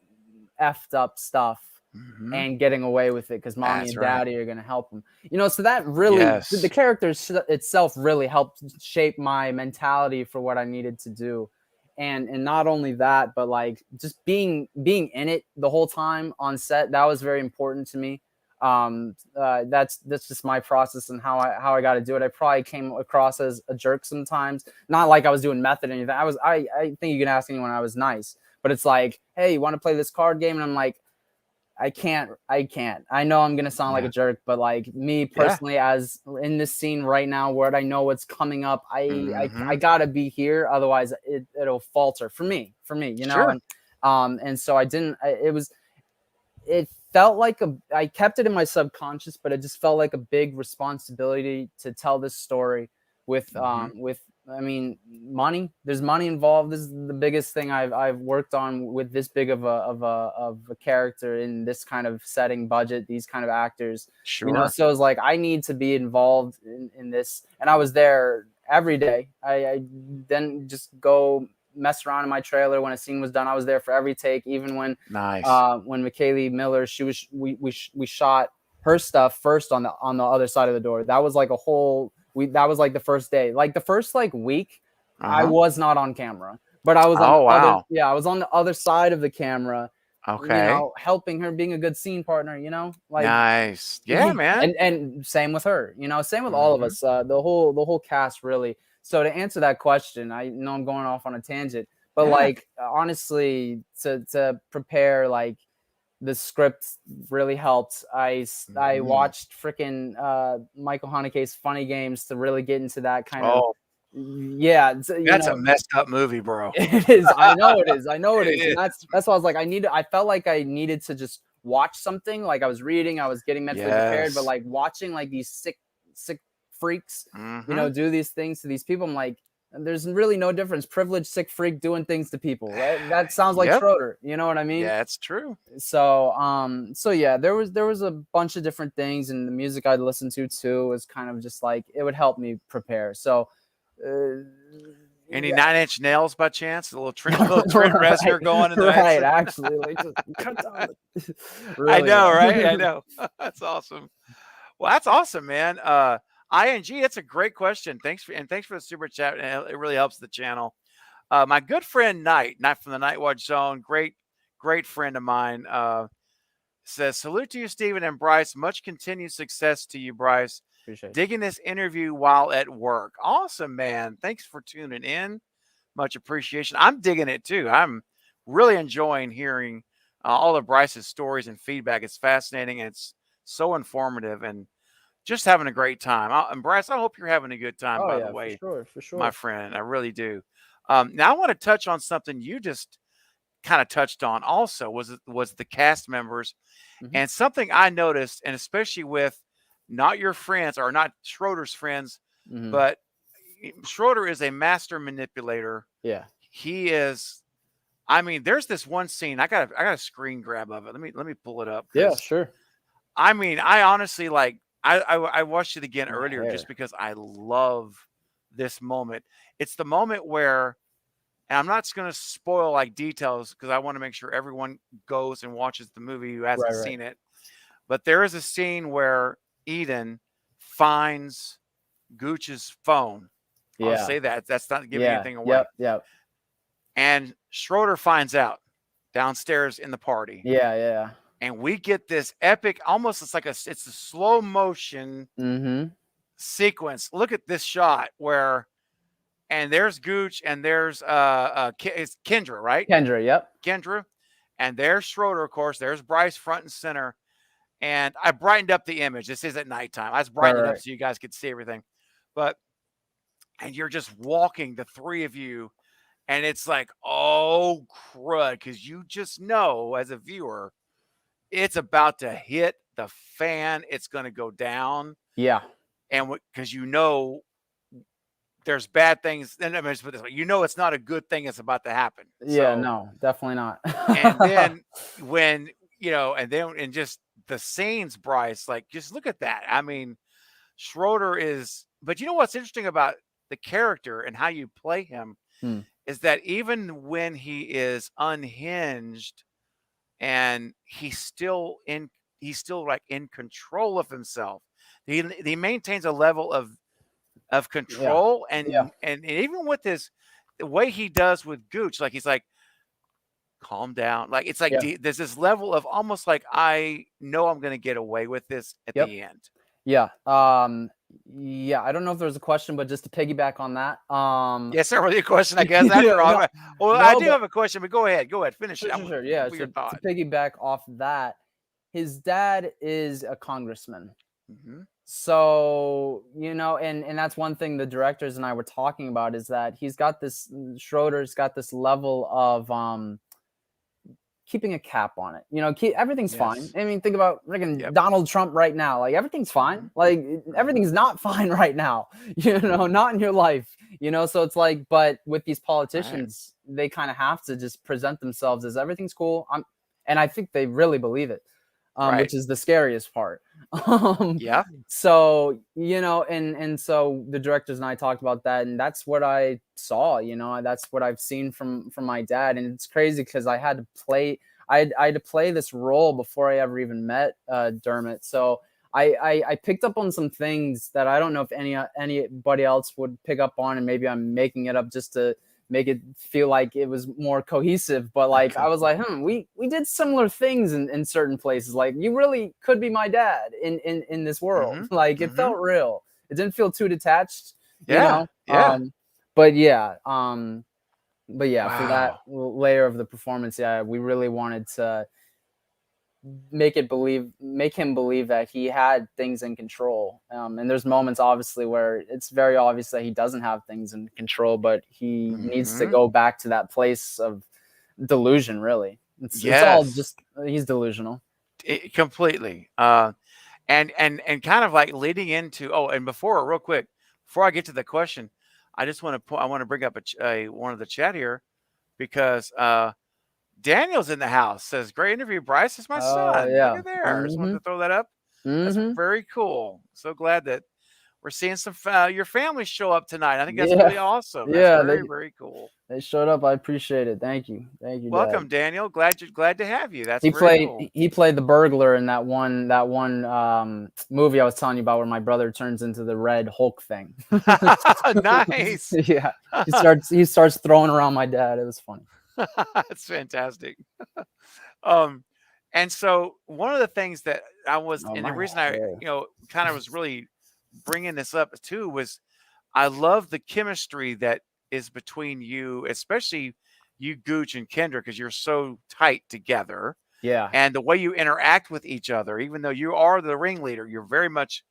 effed up stuff Mhm. and getting away with it because mommy That's and right. daddy are gonna help him. So that really, the Yes. character itself really helped shape my mentality for what I needed to do. And not only that, but like just being in it the whole time on set, that was very important to me. That's just my process and how I got to do it. I probably came across as a jerk sometimes, not like I was doing method or anything. I think you can ask anyone. I was nice, but it's like, hey, you want to play this card game? And I'm like, I can't. I know I'm gonna sound like a Yeah. jerk, but like me Yeah. personally, as in this scene right now, where I know what's coming up, I Mhm. gotta be here, otherwise it'll falter for me, Sure. and so I didn't. It felt like I kept it in my subconscious, but it just felt like a big responsibility to tell this story Mhm. with I mean, money. There's money involved. This is the biggest thing I've worked on with this big of a character in this kind of setting, budget, these kind of actors. Sure. So it's like I need to be involved in this, and I was there every day. I didn't just go mess around in my trailer when a scene was done. I was there for every take, even Nice. when McKaylee Miller, we shot her stuff first on the other side of the door. That was like a whole that was like the first day. Like the first like week, I Uh-huh. was not on camera, but I was on Oh, the other wow. yeah, I was on the other side of the camera, Okay. helping her, being a good scene partner, like Nice. Yeah, yeah, man. and same with her, same with all of Mhm. us, the whole cast really. So to answer that question, I know I'm going off on a tangent, But Yeah. like honestly, to prepare like the script really helped. I watched freaking Michael Haneke's Funny Games to really get into that kind of Oh, yeah. that's a messed up movie, bro. It is. I know it is. I know it is. It And that's why I was like, I felt like I needed to just watch something. Like I was reading, I was getting mentally prepared, but Yes. like watching like these sick freaks, Mm-hmm. do these things to these people, I'm like, there's really no difference. Privileged sick freak doing things to people. That sounds like Yep. Schroeder. You know what I mean? Yeah, it's true. So yeah, there was a bunch of different things, and the music I'd listen to too was kind of just like it would help me prepare. So Any yeah. 9 Inch Nails by chance? A little Trent Reznor going in the right, mix? actually, like just cut down. I Really, know, though. right? I know. That's awesome. Well, that's awesome, man. ING, that's a great question. Thanks for the super chat. And it really helps the channel. My good friend Night from the Night Watch Zone, great friend of mine, says, salute to you, Stephen and Brice. Much continued success to you, Brice. Appreciate it. Digging this interview while at work. Awesome, man. Thanks for tuning in. Much appreciation. I'm digging it too. I'm really enjoying hearing all of Brice's stories and feedback. It's fascinating and it's so informative and just having a great time. And Brice, I hope you're having a good time, Oh by the yeah, way, for sure. my friend. I really do. Now I want to touch on something you just kind of touched on also was the cast members. And something I noticed, and especially with not your friends or not Schroeder's friends, but Schroeder is a master manipulator. Yeah. He is. I mean, there's this one scene. I got a screen grab of it. Let me pull it up. Yeah, sure. I mean, I honestly like. I watched it again My earlier hair. just because I love this moment. It's the moment where, and I'm not going to spoil like details because I want to make sure everyone goes and watches the movie who hasn't Right. seen it. But there is a scene where Eden finds Gooch's phone. I'll Yeah. say that. That's not giving anything away. Yep. Yep. And Schroeder finds out downstairs in the party. Yeah. Yeah. And we get this epic, almost it's a slow motion sequence. Look at this shot where, and there's Gooch and there's it's Kendra, right? Kendra. Yep. Kendra. And there's Schroeder, of course. There's Brice front and center. And I brightened up the image. This is at nighttime. I was brightening it up so you guys could see everything. And you're just walking, the three of you, and it's like, oh, crud, because you just know as a viewer, it's about to hit the fan. It's going to go down. Yeah. And because there's bad things. And I mean, it's not a good thing that's about to happen. Yeah, no, definitely not. And then and just the scenes, Brice, like just look at that. I mean, Schroeder is, but you know what's interesting about the character and how you play him is that even when he is unhinged and he's still like in control of himself, he maintains a level of control and even with the way he does with Gooch, like he's like, calm down. Like it's like there's this level of almost like I know I'm going to get away with this at the end. Yeah. Yeah. I don't know if there's a question, but just to piggyback on that. Yes, sir. Really a question, I guess. After all, I do have a question, but go ahead. Finish it. Sure. Yeah. So to piggyback off that, his dad is a congressman. So, and that's one thing the directors and I were talking about is that Schroeder's got this level of keeping a cap on it. Everything's fine. I mean, think about freaking Donald Trump right now. Like everything's fine. Like everything's not fine right now. Not in your life. So it's like, but with these politicians, they kind of have to just present themselves as everything's cool. And I think they really believe it. Which is the scariest part. So, and so the directors and I talked about that, and that's what I saw, that's what I've seen from my dad. And it's crazy because I had to play this role before I ever even met Dermot. So I picked up on some things that I don't know if anybody else would pick up on, and maybe I'm making it up just to make it feel like it was more cohesive, but like I was like, we did similar things in certain places. Like you really could be my dad in this world. Like it felt real. It didn't feel too detached. Yeah. But But yeah, for that Wow. layer of the performance, yeah, we really wanted to make him believe that he had things in control. And there's moments, obviously, where it's very obvious that he doesn't have things in control, but he needs to Hmm. go back to that place of delusion. Really, it's all Yes, just he's delusional. completely. And kind of like leading into, oh, and before, real quick, before I get to the question, I just want to I want to bring up one of the chat here because Daniel's in the house. Says, "Great interview, Brice. Is my Oh son. Look yeah. at there." Just wanted Mm-hmm. to throw that up. That's Mm-hmm. very cool. So glad that we're seeing some your family show up tonight. I think that's Yeah. really awesome. That's Yeah. very, very cool. They showed up. I appreciate it. Thank you. Thank you, Dad. Welcome, Daniel. Glad to have you. That's very cool. He played the burglar in that one movie I was telling you about where my brother turns into the Red Hulk thing. Nice. Yeah, he starts throwing around my dad. It was funny. That's fantastic. Um, and so one of the things that I was, Oh and the my reason I, hair. kind of was really bringing this up too was I love the chemistry that is between you, especially you, Gooch and Kendra, because you're so tight together, Yeah. and the way you interact with each other, even though you are the ringleader, you're very much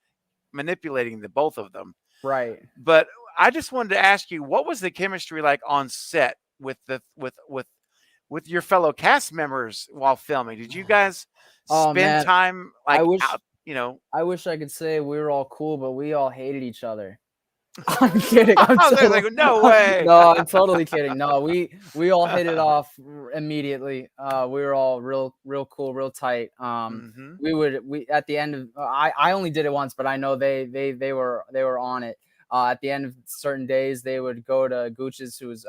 manipulating the both of them. Right. But I just wanted to ask you, what was the chemistry like on set with the with your fellow cast members while filming? Did you guys Oh spend man, time I like wish out, you know? I wish I could say we were all cool, but we all hated each other. I'm kidding. I was like, no way. No, I'm totally kidding. No, we all hit it off immediately. We were all real cool, real tight. Hmm. We at the end of I only did it once, but I know they were on it. At the end of certain days, they would go to Gooch's, who's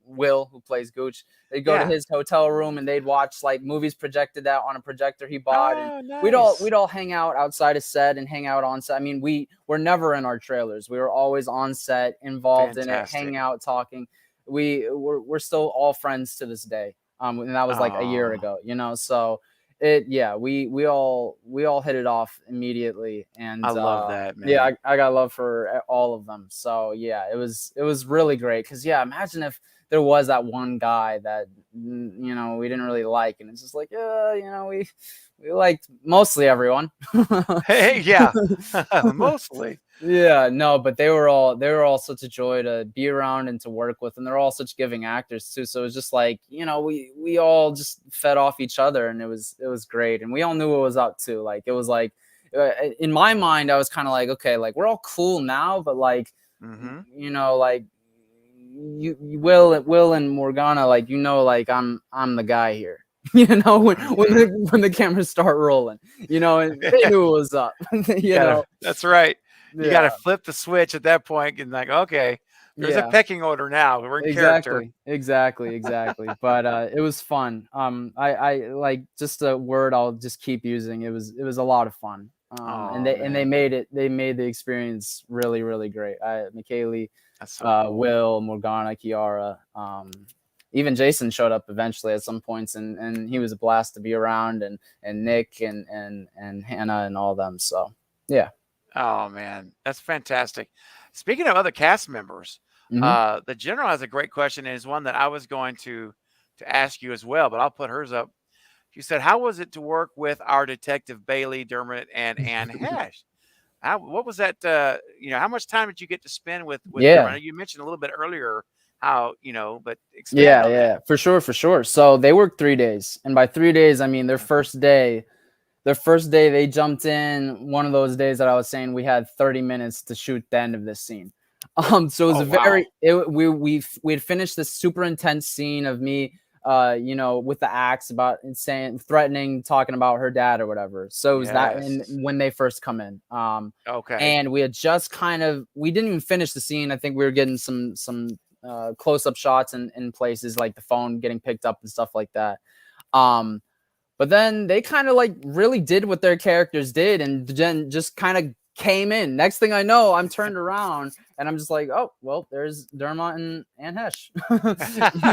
Will, who plays Gooch. They'd go to Yeah. his hotel room and they'd watch like movies projected out on a projector he bought, and Oh, we'd nice. all hang out outside of set and hang out on set. I mean, we were never in our trailers. We were always on set, involved in it, Fantastic. hanging out, talking. We're still all friends to this day. And that was like a year Oh, ago, so we all hit it off immediately, I and love that, yeah, man. I got love for all of them. So yeah, it was really great because yeah, imagine if there was that one guy that we didn't really like, and it's just like we liked mostly everyone. Hey, yeah, mostly. Yeah, no, but they were all such a joy to be around and to work with, and they're all such giving actors too. So it was just like we all just fed off each other, and it was great, and we all knew what was up too. Like it was like in my mind, I was kind of like, okay, like we're all cool now, but like Hmm. like Will and Morgana, like like I'm the guy here. Hmm. When the cameras start rolling, and they knew it was up. You gotta. That's right. You Yeah. gotta flip the switch at that point and like, okay, there's a Yeah, pecking order now. We're in character. exactly. But it was fun. I like just a word I'll just keep using. It was a lot of fun. And Oh they man, made the experience really really great. McKaylee, that's so cool. Will, Morgana, Kiara, even Jason showed up eventually at some points, and he was a blast to be around, and Nick and Hannah and all them. So yeah. Oh man, that's fantastic. Speaking of other cast members, Hmm. the general has a great question and is one that I was going to ask you as well, but I'll put hers up. She said, "How was it to work with our detective Bailey Dermot and Anne Hesh? What was that? How much time did you get to spend with them? I Yeah. know you mentioned a little bit earlier how but expand Yeah, on that." yeah, for sure, for sure. So they worked 3 days, and by 3 days, I mean their first day they jumped in one of those days that I was saying we had 30 minutes to shoot the end of this scene. So it was Oh wow. we had finished this super intense scene of me, with the axe about saying threatening, talking about her dad or whatever. So it was that, and Yes. when they first come in, Okay. and we had just we didn't even finish the scene. I think we were getting some close up shots in places like the phone getting picked up and stuff like that. Um, but then they kind of like really did what their characters did and then just kind of came in. Next thing I know, I'm turned around and I'm just like, oh, well, there's Dermot and Hesh. That's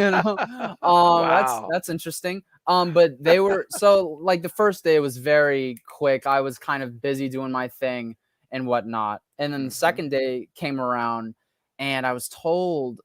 Wow. that's interesting. But they were so like the first day was very quick. I was kind of busy doing my thing and whatnot. And then the Hmm. second day came around and I was told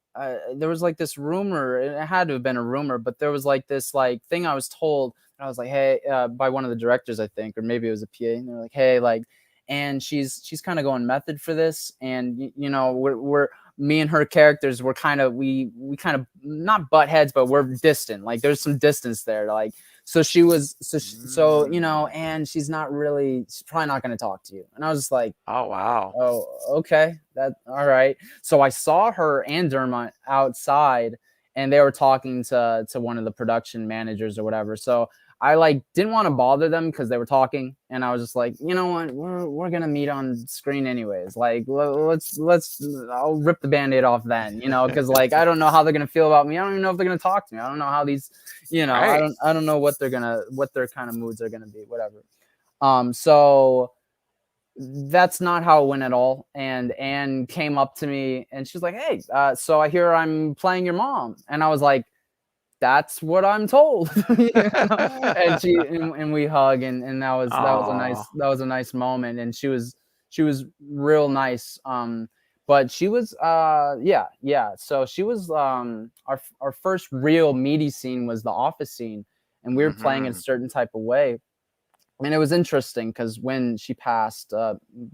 there was like this rumor. It had to have been a rumor, but there was like this like thing I was told. And I was like, hey, by one of the directors, I think, or maybe it was a PA, and they're like, hey, like, and she's kind of going method for this, and you know, we're me and her characters were kind of we kind of not butt heads, but we're distant. Like there's some distance there. Like so she was so you know, Mm. and she's probably not going to talk to you. And I was just like, Oh, wow. oh, okay. That all right. So I saw her and Dermot outside, and they were talking to one of the production managers or whatever. So I like didn't want to bother them because they were talking, and I was just like, you know what, we're gonna meet on screen anyways. Like let's I'll rip the band-aid off then, you know, because like I don't know how they're gonna feel about me. I don't even know if they're gonna talk to me. I don't know how these, you know, Right. I don't know what their kind of moods are gonna be, whatever. So that's not how it went at all. And Anne came up to me and she's like, hey, so I hear I'm playing your mom. And I was like, that's what I'm told. You know? And we hug, and Oh. that was a nice moment. And she was real nice. But she was yeah. So she was our first real meaty scene was the office scene, and we were playing in a Mhm. certain type of way. And it was interesting because when she passed,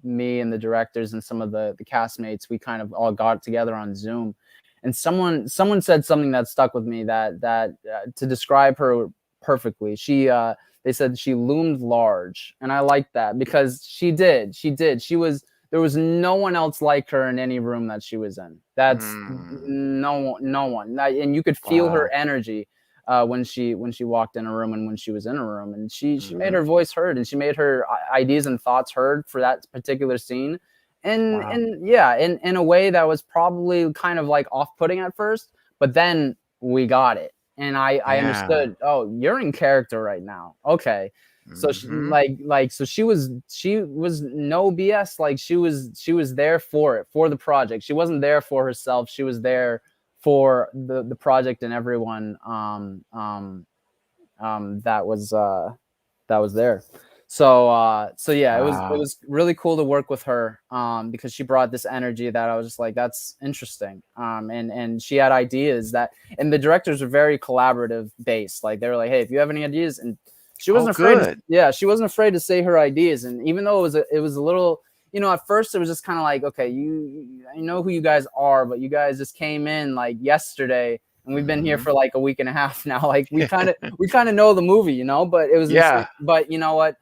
me and the directors and some of the castmates, we kind of all got together on Zoom, and someone said something that stuck with me that to describe her perfectly. They said she loomed large, and I like that because she was there was no one else like her in any room that she was in. That's Mm. no one, and you could feel her Wow. energy when she walked in a room and when she was in a room, and she made Mhm. her voice heard, and she made her ideas and thoughts heard for that particular scene, Wow. and yeah, in a way that was probably kind of like off-putting at first, but then we got it, and I Yeah. understood. Oh, you're in character right now. Okay. So Mhm. so she was no BS. Like she was there for it, for the project. She wasn't there for herself. She was there for the project and everyone that was there. So yeah, it Wow. was really cool to work with her because she brought this energy that I was just like, that's interesting. And she had ideas that, and the directors were very collaborative based. Like they were like, hey, if you have any ideas, and she Oh, wasn't afraid to, good. yeah, she wasn't afraid to say her ideas. And even though it was a little, you know, at first it was just kind of like, okay, I know who you guys are, but you guys just came in like yesterday, and we've been here Mhm. for like a week and a half now. Like we kind of know the movie, you know, but it was insane. Yeah. But you know what?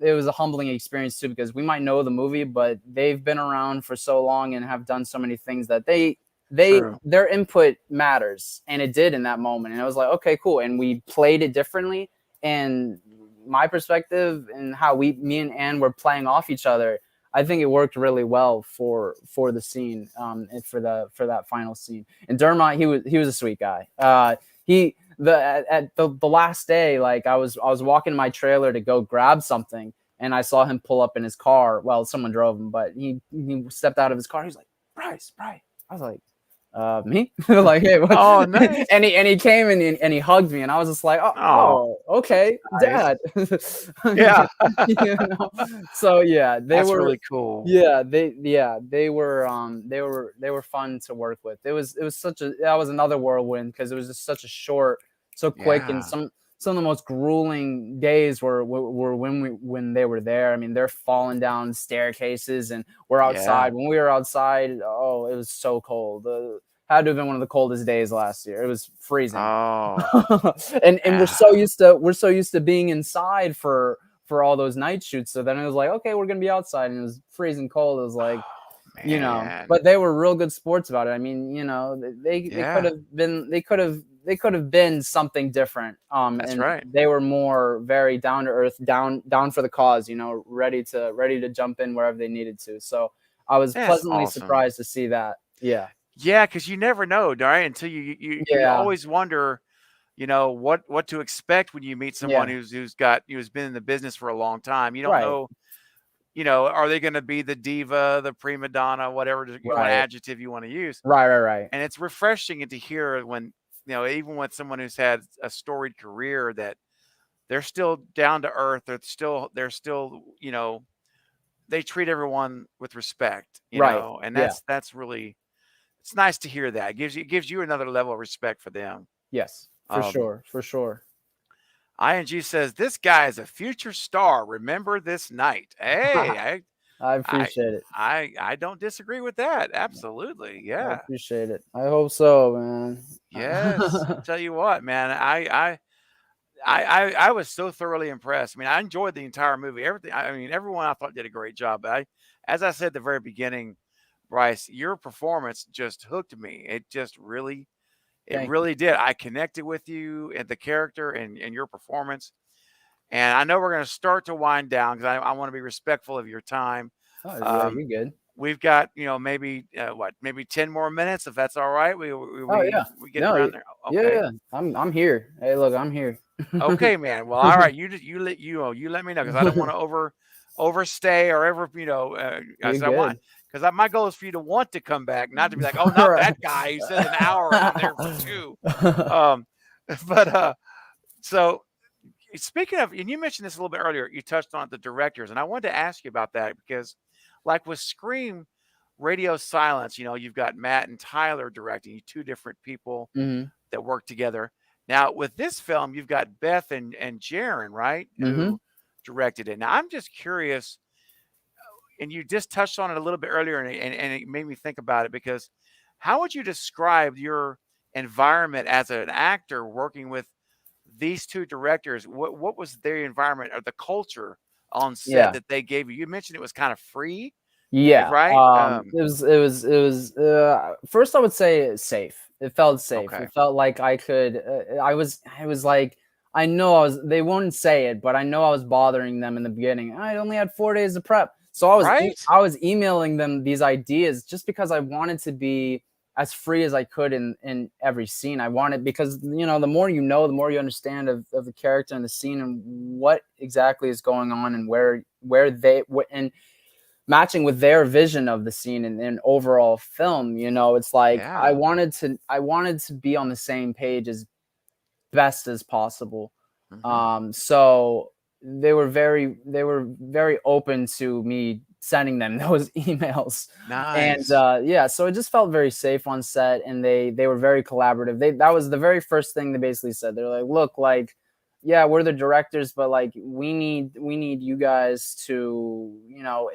It was a humbling experience too, because we might know the movie, but they've been around for so long and have done so many things that True. their input matters, and it did in that moment. And I was like, okay, cool. And we played it differently, and my perspective and how me and Anne were playing off each other, I think it worked really well for the scene, and for that final scene. And Dermot, he was a sweet guy. He at the last day, like I was walking my trailer to go grab something, and I saw him pull up in his car. Well, someone drove him, but he stepped out of his car. He's like, Brice, Brice. I was like, me? Like, hey, what? Oh, nice. And he came and he hugged me, and I was just like, Oh, okay, nice. Dad. Yeah. You know? So yeah, That's really cool. they were fun to work with. It was such a that was another whirlwind because it was just such a short, so quick, and Yeah. some of the most grueling days were when they were there. I mean, they're falling down staircases, and we're Yeah. outside. When we were outside, oh, it was so cold. Had to have been one of the coldest days last year. It was freezing. Oh, And yeah. we're so used to being inside for all those night shoots. So then it was like, okay, we're gonna be outside, and it was freezing cold. It was like, Oh, you know, man. but they were real good sports about it. I mean, you know, they could Yeah, have been they could have been something different. that's And right. they were more very down to earth, down for the cause. You know, ready to jump in wherever they needed to. So I was That's pleasantly awesome. surprised to see that. Yeah, Yeah, because you never know, right? Until you yeah, always wonder, what to expect when you meet someone yeah. who's been in the business for a long time. You don't Right, know, are they gonna be the diva, the prima donna, whatever you want right, adjective you wanna use? right. And it's refreshing to hear when, even with someone who's had a storied career that they're still down to earth, they're still, they treat everyone with respect, Right. and Yeah. that's really it's nice to hear that. It gives you another level of respect for them. Yes, for Um, sure, for sure. ING says this guy is a future star. Remember this night. Hey, I I appreciate it. I don't disagree with that. Absolutely. I Yeah. appreciate it. I hope so, man. Yes. I tell you what, man. I was so thoroughly impressed. I mean, I enjoyed the entire movie. Everything. I mean, everyone I thought did a great job. But as I said at the very beginning, Brice, your performance just hooked me. It Thank you. really did. I connected with you and the character and your performance. And I know we're going to start to wind down because I want to be respectful of your time. Oh, yeah, Um, you good. we've got, maybe maybe 10 more minutes if that's all right. Oh yeah. We getting No, around there. yeah, Okay. yeah. I'm here. Hey, look, I'm here. Okay, man. Well, all right. You let me know because I don't want to overstay or ever I You're said I want good. because my goal is for you to want to come back, not to be like, oh, All not right. that guy. He says an hour and I'm there for two. Um, but so speaking of, and you mentioned this a little bit earlier, you touched on the directors, and I wanted to ask you about that because, like with Scream, Radio Silence, you've got Matt and Tyler directing, two different people Mhm. that work together. Now, with this film, you've got Beth and Jaron, right, Mhm. who directed it. Now, I'm just curious, and you just touched on it a little bit earlier, and it made me think about it because how would you describe your environment as an actor working with these two directors? What was their environment or the culture on set Yeah. that they gave you? You mentioned it was kind of free, Yeah. right? It was first I would say safe. It felt safe. Okay. It felt like I could I was like I know they wouldn't say it, but I know I was bothering them in the beginning. I only had 4 days of prep. So Right? I was emailing them these ideas just because I wanted to be as free as I could in every scene. I wanted because the more you know, the more you understand of the character and the scene and what exactly is going on and where they and matching with their vision of the scene and overall film. It's like I Yeah. wanted to I wanted to be on the same page as best as possible. Hmm. So they were very open to me sending them those emails. And Nice. yeah, so it just felt very safe on set, and they were very collaborative. That was the very first thing they basically said. They're like, look, like, yeah, we're the directors, but like we need you guys to,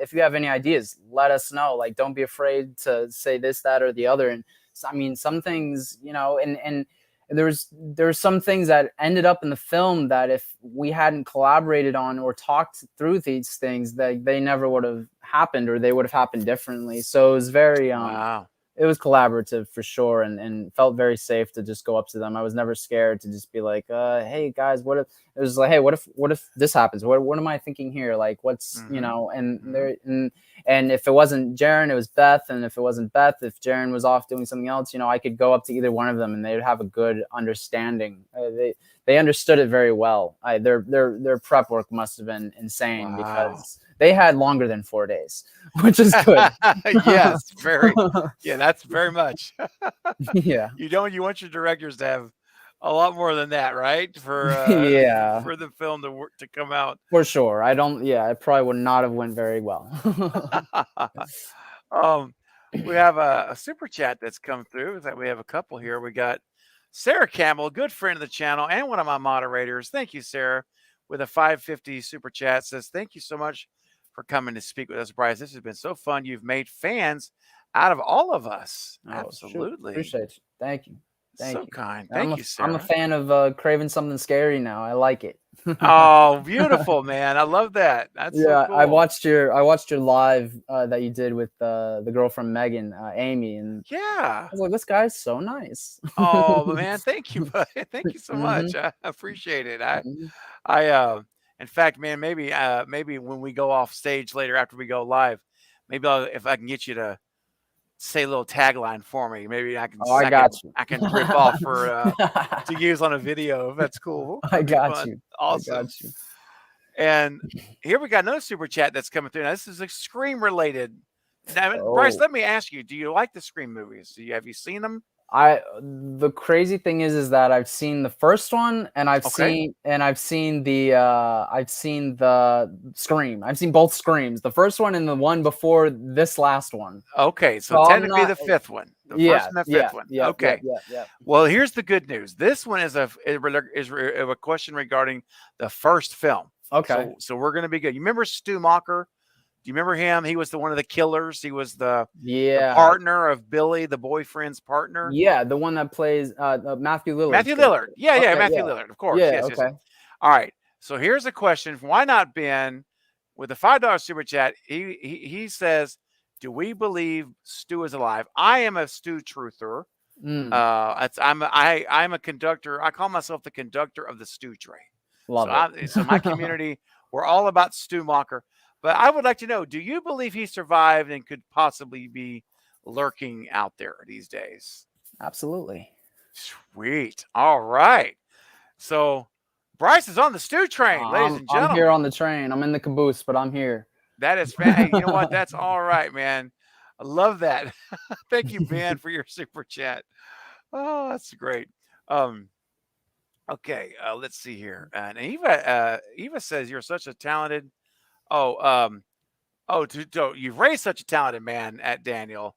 if you have any ideas, let us know. Like, don't be afraid to say this, that, or the other. And I mean, some things, and there's some things that ended up in the film that if we hadn't collaborated on or talked through these things, that they never would have happened, or they would have happened differently. So it was very Wow. it was collaborative for sure, and felt very safe to just go up to them. I was never scared to just be like, hey guys, what if it was like, hey, what if this happens? What am I thinking here? Like, what's, Hmm. and Hmm. there and if it wasn't Jaron, it was Beth. And if it wasn't Beth, if Jaron was off doing something else, I could go up to either one of them and they would have a good understanding. They understood it very well. Their prep work must have been insane Wow. because they had longer than 4 days, which is good. Yes, very. Yeah, that's very much. Yeah. You want your directors to have a lot more than that, right? Yeah, For the film to come out. for sure. I don't. Yeah, it probably would not have went very well. um, we have a super chat that's come through. That we have a couple here. We got Sarah Campbell, good friend of the channel and one of my moderators. Thank you, Sarah, with a 550 super chat. Says thank you so much for coming to speak with us, Brice. This has been so fun. You've made fans out of all of us. Oh shoot! Absolutely. Appreciate you. Thank you. So Thank you. kind. I'm Thank a you, I'm a Sarah. fan of craving something scary now. I like it. Oh, beautiful, man. I love that. That's so Yeah, I cool. watched your I watched your live that you did with the girl from Megan, Amy, and I Yeah. was like, this guy's so nice. Oh, man, thank you, buddy. Thank you so much. Hmm. I appreciate it. Hmm. In fact, man, maybe when we go off stage later after we go live, maybe if I can get you to say a little tagline for me, maybe Oh, I got you. I can rip off for to use on a video. If that's cool. I That'd be got fun. you. I Awesome. got you. And here we got another super chat that's coming through. Now, this is a Scream related. Now, Brice, Oh, let me ask you: do you like the Scream movies? Have you seen them? The crazy thing is that I've seen the first one and Okay. I've seen the Scream. I've seen both Screams, the first one and the one before this last one. Okay, so So I'm technically not. the fifth one, the first Yeah, and the yeah, fifth one. yep, yep, Okay. yep, yep. Well, here's the good news. This one is a question regarding the first film. Okay. So we're gonna be good. You remember Stu Macher? Do you remember him? He was the one of the killers. He was the Yeah, partner of Billy, the boyfriend's partner. yeah, the one that plays Matthew Lillard's Matthew Lillard. character. Yeah, yeah, Okay, Matthew yeah, Lillard, of course. yeah, Yes, yes. okay. All right. So here's a question. Why not Ben with the $5 super chat? He says, "Do we believe Stu is alive?" I am a Stu truther. Mm, I'm a conductor. I call myself the conductor of the Stu train. love it. So my community, we're all about Stu Macher. But I would like to know: do you believe he survived and could possibly be lurking out there these days? Absolutely. Sweet. All right. So Brice is on the stew train, ladies and I'm here gentlemen. on the train. I'm in the caboose, but I'm here. That is hey, you know what? That's all right, man. I love that. Thank you, Ben, for your super chat. Oh, that's great. Um, okay, let's see here. And Eva says you're such a talented. Oh, you've raised such a talented man at Daniel.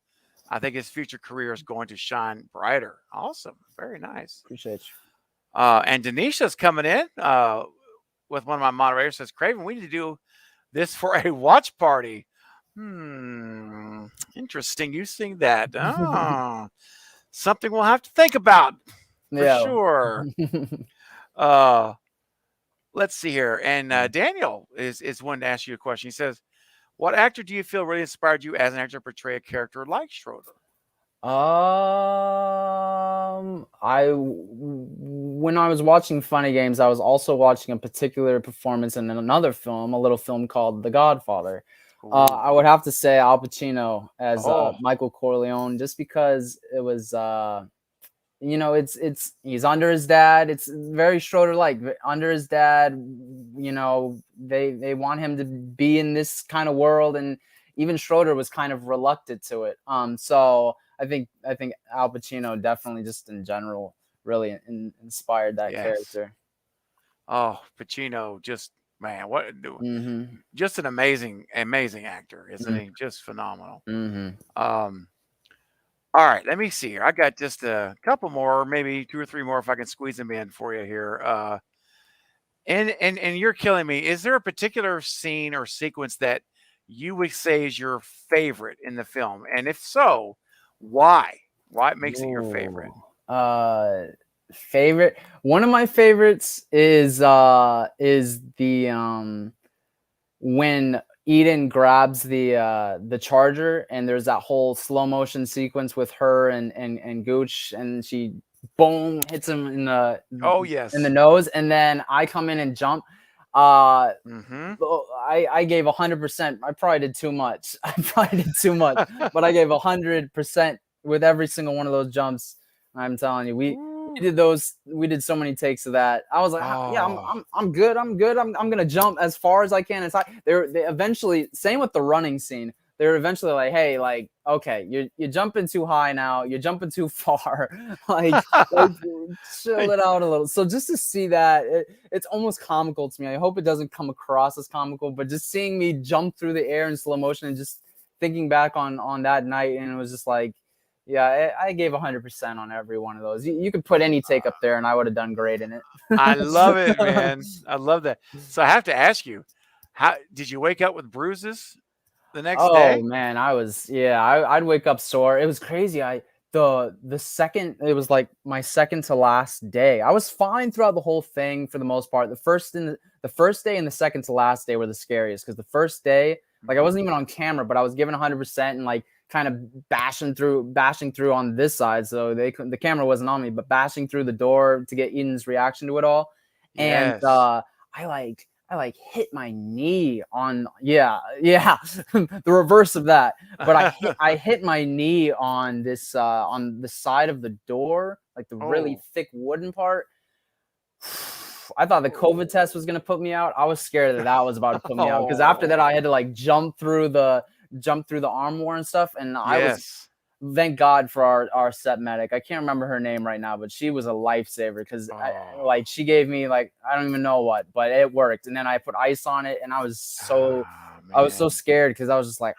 I think his future career is going to shine brighter. Awesome, very nice. Appreciate you. And Denisha's coming in with one of my moderators says, Craven, we need to do this for a watch party. Interesting. You sing that. Oh, something we'll have to think about for Yeah. sure. Let's see here. And Daniel is one to ask you a question. He says, what actor do you feel really inspired you as an actor to portray a character like Schroeder? When I was watching Funny Games, I was also watching a particular performance in another film, a little film called The Godfather. I would have to say Al Pacino as Michael Corleone, just because it was, he's under his dad. It's very Schroeder-like. Under his dad, they want him to be in this kind of world, and even Schroeder was kind of reluctant to it. So I think Al Pacino definitely, just in general, really inspired that character. Oh, Pacino, just man, just an amazing actor, isn't he? Just phenomenal. All right, let me see here. I got just a couple more, maybe 2 or 3 more, if I can squeeze them in for you here. And you're killing me. Is there a particular scene or sequence that you would say is your favorite in the film? And if so, why? Why makes it your favorite? Favorite. One of my favorites is the when Eden grabs the charger, and there's that whole slow motion sequence with her and Gooch, and she boom hits him in the in the nose, and then I come in and jump. I gave 100%. I probably did too much. But I gave 100% with every single one of those jumps. I'm telling you, we did those. We did so many takes of that. I was like, yeah, I'm good. I'm gonna jump as far as I can. It's like they eventually, same with the running scene. They were eventually like, hey, like, okay, you're jumping too high now. You're jumping too far. like chill it out a little. So just to see that, it's almost comical to me. I hope it doesn't come across as comical, but just seeing me jump through the air in slow motion and just thinking back on that night, and it was just like, yeah, I gave 100% on every one of those. You could put any take up there, and I would have done great in it. I love it, man. I love that. So I have to ask you, how did you wake up with bruises the next day? Oh man, I'd wake up sore. It was crazy. The second, it was like my second to last day. I was fine throughout the whole thing for the most part. The first day and the second to last day were the scariest, because the first day, like, I wasn't even on camera, but I was given 100% and like kind of bashing through on this side, so the camera wasn't on me, but bashing through the door to get Eden's reaction to it all. And I like hit my knee on the reverse of that, but I hit my knee on this on the side of the door, like the really thick wooden part. I thought the COVID test was gonna put me out. I was scared that was about to put me out, because after that I had to like jump through the armoire and stuff, and I thank God for our set medic. I can't remember her name right now, but she was a lifesaver because Oh, like she gave me like I don't even know what, but it worked. And then I put ice on it, and ah, I was so man. scared because I was just like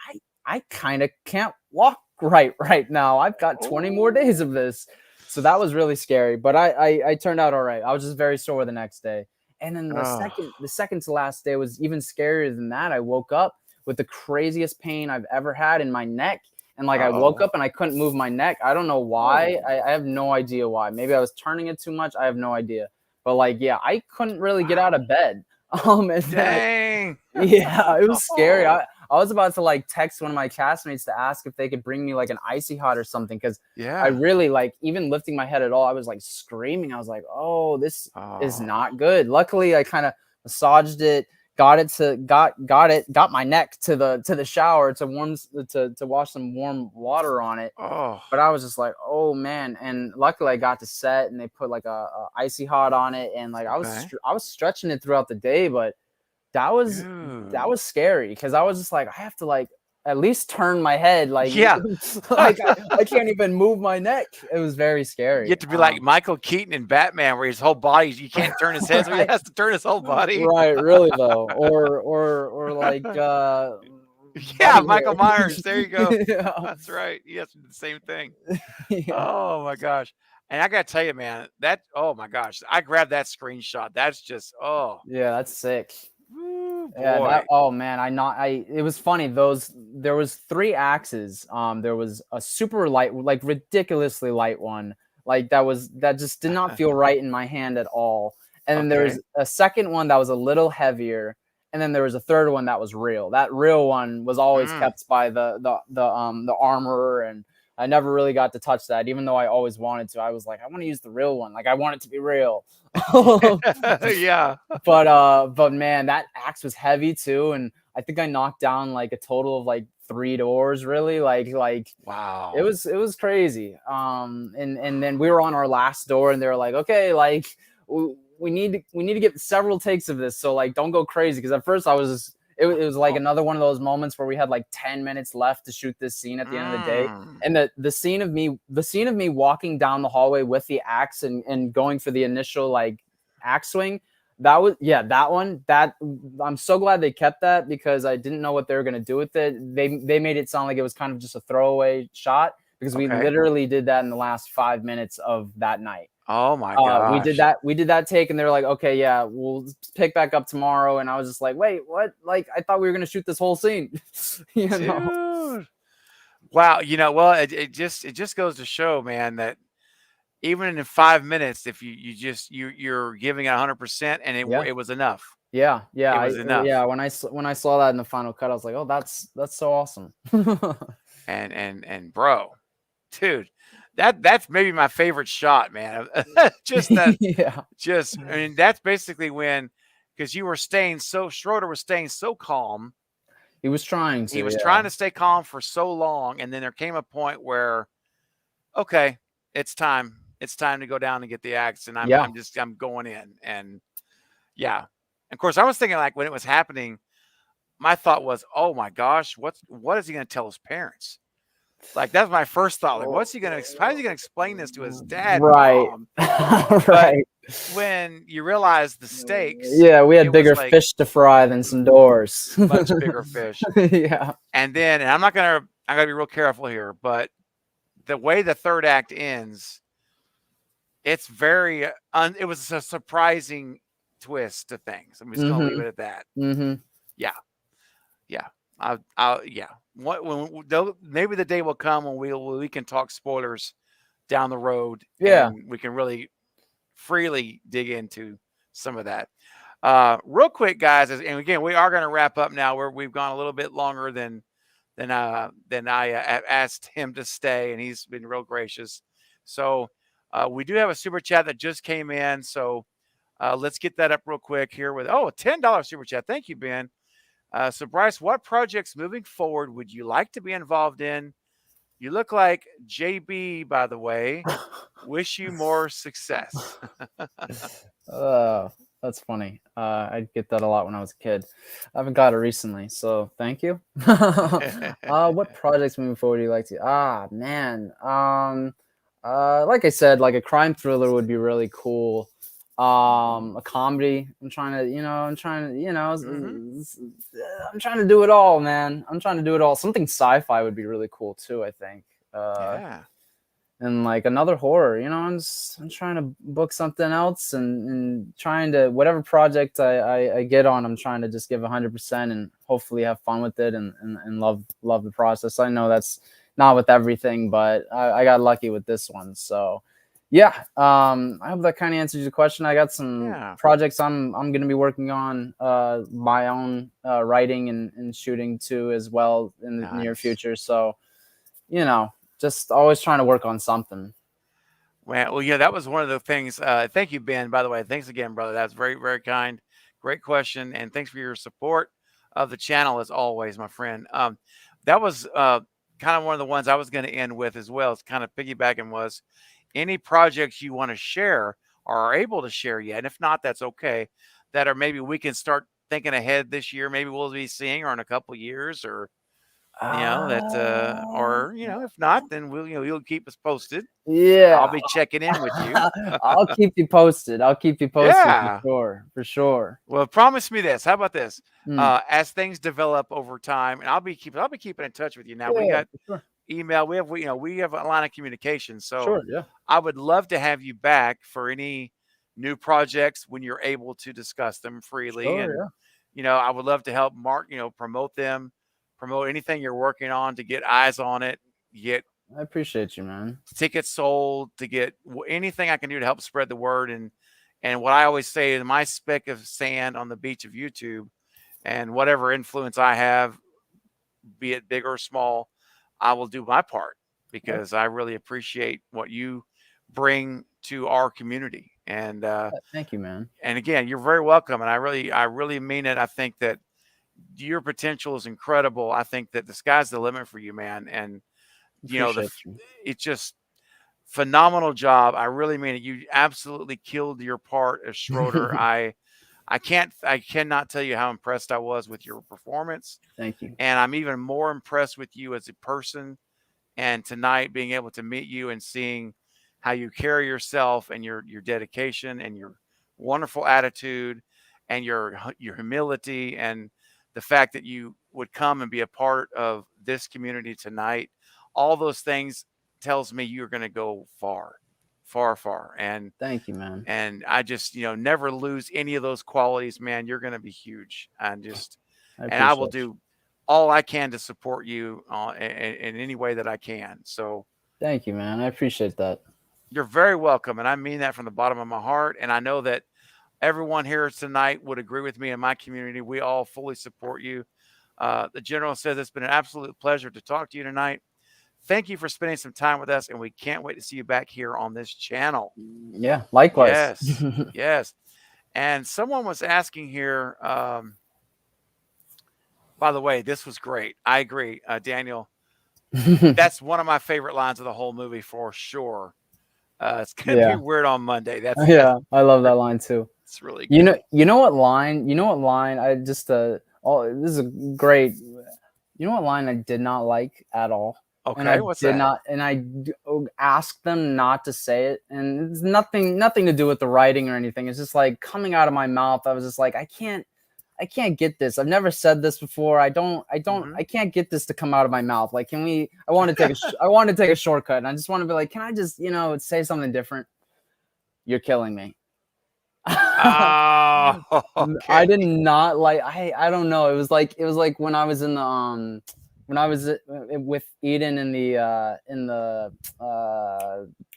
I kind of can't walk right now. I've got 20 more days Oh, of this, so that was really scary. But I turned out all right. I was just very sore the next day. And then oh, the second to last day was even scarier than that. I woke up with the craziest pain I've ever had in my neck. And like I woke oh, up and I couldn't move my neck. I don't know why. oh. I have no idea why. Maybe I was turning it too much. I have no idea. But like, yeah, I couldn't really get out Wow. of bed. And then Dang. yeah, it was scary. Oh, I was about to like text one of my castmates to ask if they could bring me like an icy hot or something because I yeah. really like even lifting my head at all. I was like screaming. I was like, "Oh, this is Oh, not good." Luckily, I kind of massaged it, got my neck to the shower to to wash some warm water on it. oh, But I was just like, "Oh man!" And luckily, I got to set and they put like a icy hot on it, and like okay. I was stretching it throughout the day, but that was that Dude. was scary because I was just like, I have to like at least turn my head, like Yeah. like I can't even move my neck. It was very You scary. have to be like Michael Keaton in Batman, where his whole body, you can't turn his head, so he Right, has to turn his whole body. right, really though, or like Yeah, Buddy Michael Myers. There you go. here. Yeah, That's right. He has to do the same thing. yeah, Oh my gosh. And I gotta tell you, man, that oh my gosh, I grabbed that screenshot. That's just oh yeah. That's sick. woo, Yeah, that boy. oh man, I it was funny. Those there was three axes. There was a super light, like ridiculously light one, like that just did not feel right in my hand at all. And then there was Okay. a second one that was a little heavier, and then there was a third one that was real. That real one was always Mm. kept by the armorer, and I never really got to touch that, even though I always wanted to. I was like, I want to use the real one. Like I want it to be real. Yeah. But man, that axe was heavy too, and I think I knocked down like a total of like three doors. Really, like Wow. it was crazy. And then we were on our last door, and they were like, okay, like we need to get several takes of this, so like don't go crazy. Because at first I was just, it was like Oh, another one of those moments where we had like 10 minutes left to shoot this scene at the end of the day, mm. and the scene of me walking down the hallway with the axe and going for the initial like axe swing, that was yeah that one that I'm so glad they kept that because I didn't know what they were going to do with it. They made it sound like it was kind of just a throwaway shot because we Okay. literally did that in the last 5 minutes of that night. Oh my gosh. We did that take, and they were like, okay, yeah, we'll pick back up tomorrow. And I was just like, wait, what? Like I thought we were going to shoot this whole scene. You know. Dude. Wow. Well, it just goes to show, man, that even in 5 minutes, if you're giving it 100%, and Yeah. it was enough. Yeah, It was enough. yeah. When I saw that in the final cut, I was like, "Oh, that's so awesome." And bro, dude, that's maybe my favorite shot, man. Just that, Yeah, just I mean, that's basically when, because you were staying so Schroeder was staying so calm. he was trying He to. was Yeah, trying to stay calm for so long, and then there came a point where, okay, it's time. It's time to go down and get the axe, and yeah. I'm going in, and yeah. Of course, I was thinking like when it was happening, my thought was, oh my gosh, what is he going to tell his parents? Like that's my first thought. Like, Oh, what's he gonna? How is he gonna explain this to his dad and right, mom? But right. when you realize the stakes, Yeah, we had it was bigger like fish to fry than some doors. much bigger fish. Yeah. And I gotta be real careful here, but the way the third act ends, it's very, it was a surprising twist to things. I'm just gonna leave Mhm. it at that. Mhm. Yeah, yeah, yeah. What maybe the day will come when we can talk spoilers down the road, Yeah. and we can really freely dig into some of that. Real quick, guys, and again, we are going to wrap up now. Where we've gone a little bit longer than I asked him to stay, and he's been real gracious. So we do have a super chat that just came in. So let's get that up real quick here with a $10 super chat. Thank you, Ben. So Brice, what projects moving forward would you like to be involved in? You look like JB, by the way. Wish you more success. Uh, That's funny. I'd get that a lot when I was a kid. I haven't got it recently, so thank you. What projects moving forward do you like to? Man. Like I said, like a crime thriller would be really cool. Mhm. A comedy. I'm trying to, I'm trying to, Mhm. I'm trying to do it all, man. I'm trying to do it all. Something sci-fi would be really cool too, I think. Yeah. And like another horror, I'm trying to book something else, and trying to, whatever project I get on, I'm trying to just give 100% and hopefully have fun with it, and love the process. I know that's not with everything, but I got lucky with this one. So yeah, I hope that kind of answers your question. I got some Yeah. projects I'm going to be working on, my own writing and shooting too as well in the near Nice. future. So you know, just always trying to work on something. Well, yeah, that was one of the things. Thank you, Ben. By the way, thanks again, brother. That's very, very kind. Great question, and thanks for your support of the channel as always, my friend. That was kind of one of the ones I was going to end with as well. It's kind of piggybacking was any projects you want to share or are able to share yet, and if not, that's okay. That are maybe we can start thinking ahead this year. Maybe we'll be seeing or in a couple years, or that, Uh, or if not, then you'll keep us posted. I'll yeah, be checking in with you. I'll keep you posted. I'll keep you posted for Yeah. sure, for sure. Well, promise me this. How about this? Mm. As things develop over time, and I'll be keeping in touch with you. Now we Yeah, got for sure, email. We have a line of communication. So sure, yeah, I would love to have you back for any new projects when you're able to discuss them freely. sure, And yeah. I would love to help Mark. Promote them, promote anything you're working on to get eyes on it, get I appreciate you, man. tickets sold, to get anything I can do to help spread the word. And what I always say is my speck of sand on the beach of YouTube, and whatever influence I have, be it big or small, I will do my part Uh, because I really appreciate what you bring to our community. Thank you, man. And again, you're very welcome, and I really mean it. I think that your potential is incredible. I think that the sky's the limit for you, man. And you know the Appreciate f- you. it's just phenomenal job. I really mean it. You absolutely killed your part as Schroeder. I cannot tell you how impressed I was with your performance, Thank you. and I'm even more impressed with you as a person. And tonight, being able to meet you and seeing how you carry yourself, and your dedication, and your wonderful attitude, and your humility, and the fact that you would come and be a part of this community tonight, all those things tells me you're going to go far, far, far. Thank you, man. And I just, never lose any of those qualities, man. You're going to be huge. I And I will appreciate you. do all I can to support you in any way that I can. So Thank you, man. I appreciate that. you're very welcome. And I mean that from the bottom of my heart. And I know that everyone here tonight would agree with me in my community. We all fully support you. The general says it's been an absolute pleasure to talk to you tonight. Thank you for spending some time with us, and we can't wait to see you back here on this channel. Yeah, likewise. Yes, yes. And someone was asking here, by the way, this was great. I agree, Daniel. That's one of my favorite lines of the whole movie for sure. It's gonna be Yeah, weird on Monday. That's yeah, I love that line too. it's really You know, good. you know what line? You know what line? I just this is a great. You know what line I did not like at all, and Okay, I what's did that? not, and asked them not to say it, and it's nothing to do with the writing or anything. It's just like coming out of my mouth. I was just like, I can't get this. I've never said this before. Hmm. I can't get this to come out of my mouth. Like, can we? I want to take I want to take a shortcut, and I just want to be like, can I just, say something different? You're killing me. Oh, I okay. did not like. I don't know. It was like when I was in the when I was with Eden in the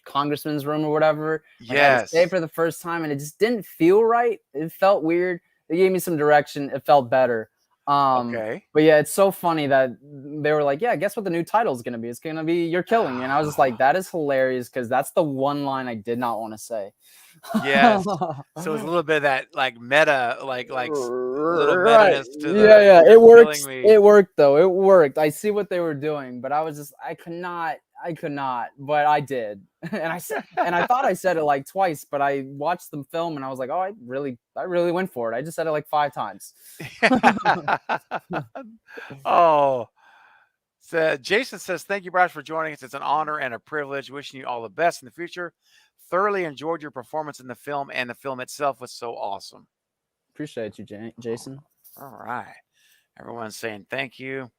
congressman's room or whatever. Like I had to say it Yes. for the first time, and it just didn't feel right. It felt weird. They gave me some direction. It felt better. Okay. But yeah, it's so funny that they were like, "Yeah, guess what the new title is gonna be? It's gonna be You're Killing Me," and I was just like, "That is hilarious," because that's the one line I did not want to say. Yes. So it's a little bit of that like meta, little Right. meta-ness to Yeah, the yeah. "You're It killing works. me." It worked though. It worked. I see what they were doing, but I was just I could not. But I did. and I thought I said it like twice, but I watched the film and I was like, oh, I really went for it. I just said it like 5 times. Oh, so Jason says, "Thank you, Brice, for joining us. It's an honor and a privilege. Wishing you all the best in the future. Thoroughly enjoyed your performance in the film, and the film itself was so awesome." Appreciate you, Jason. All right, everyone's saying thank you.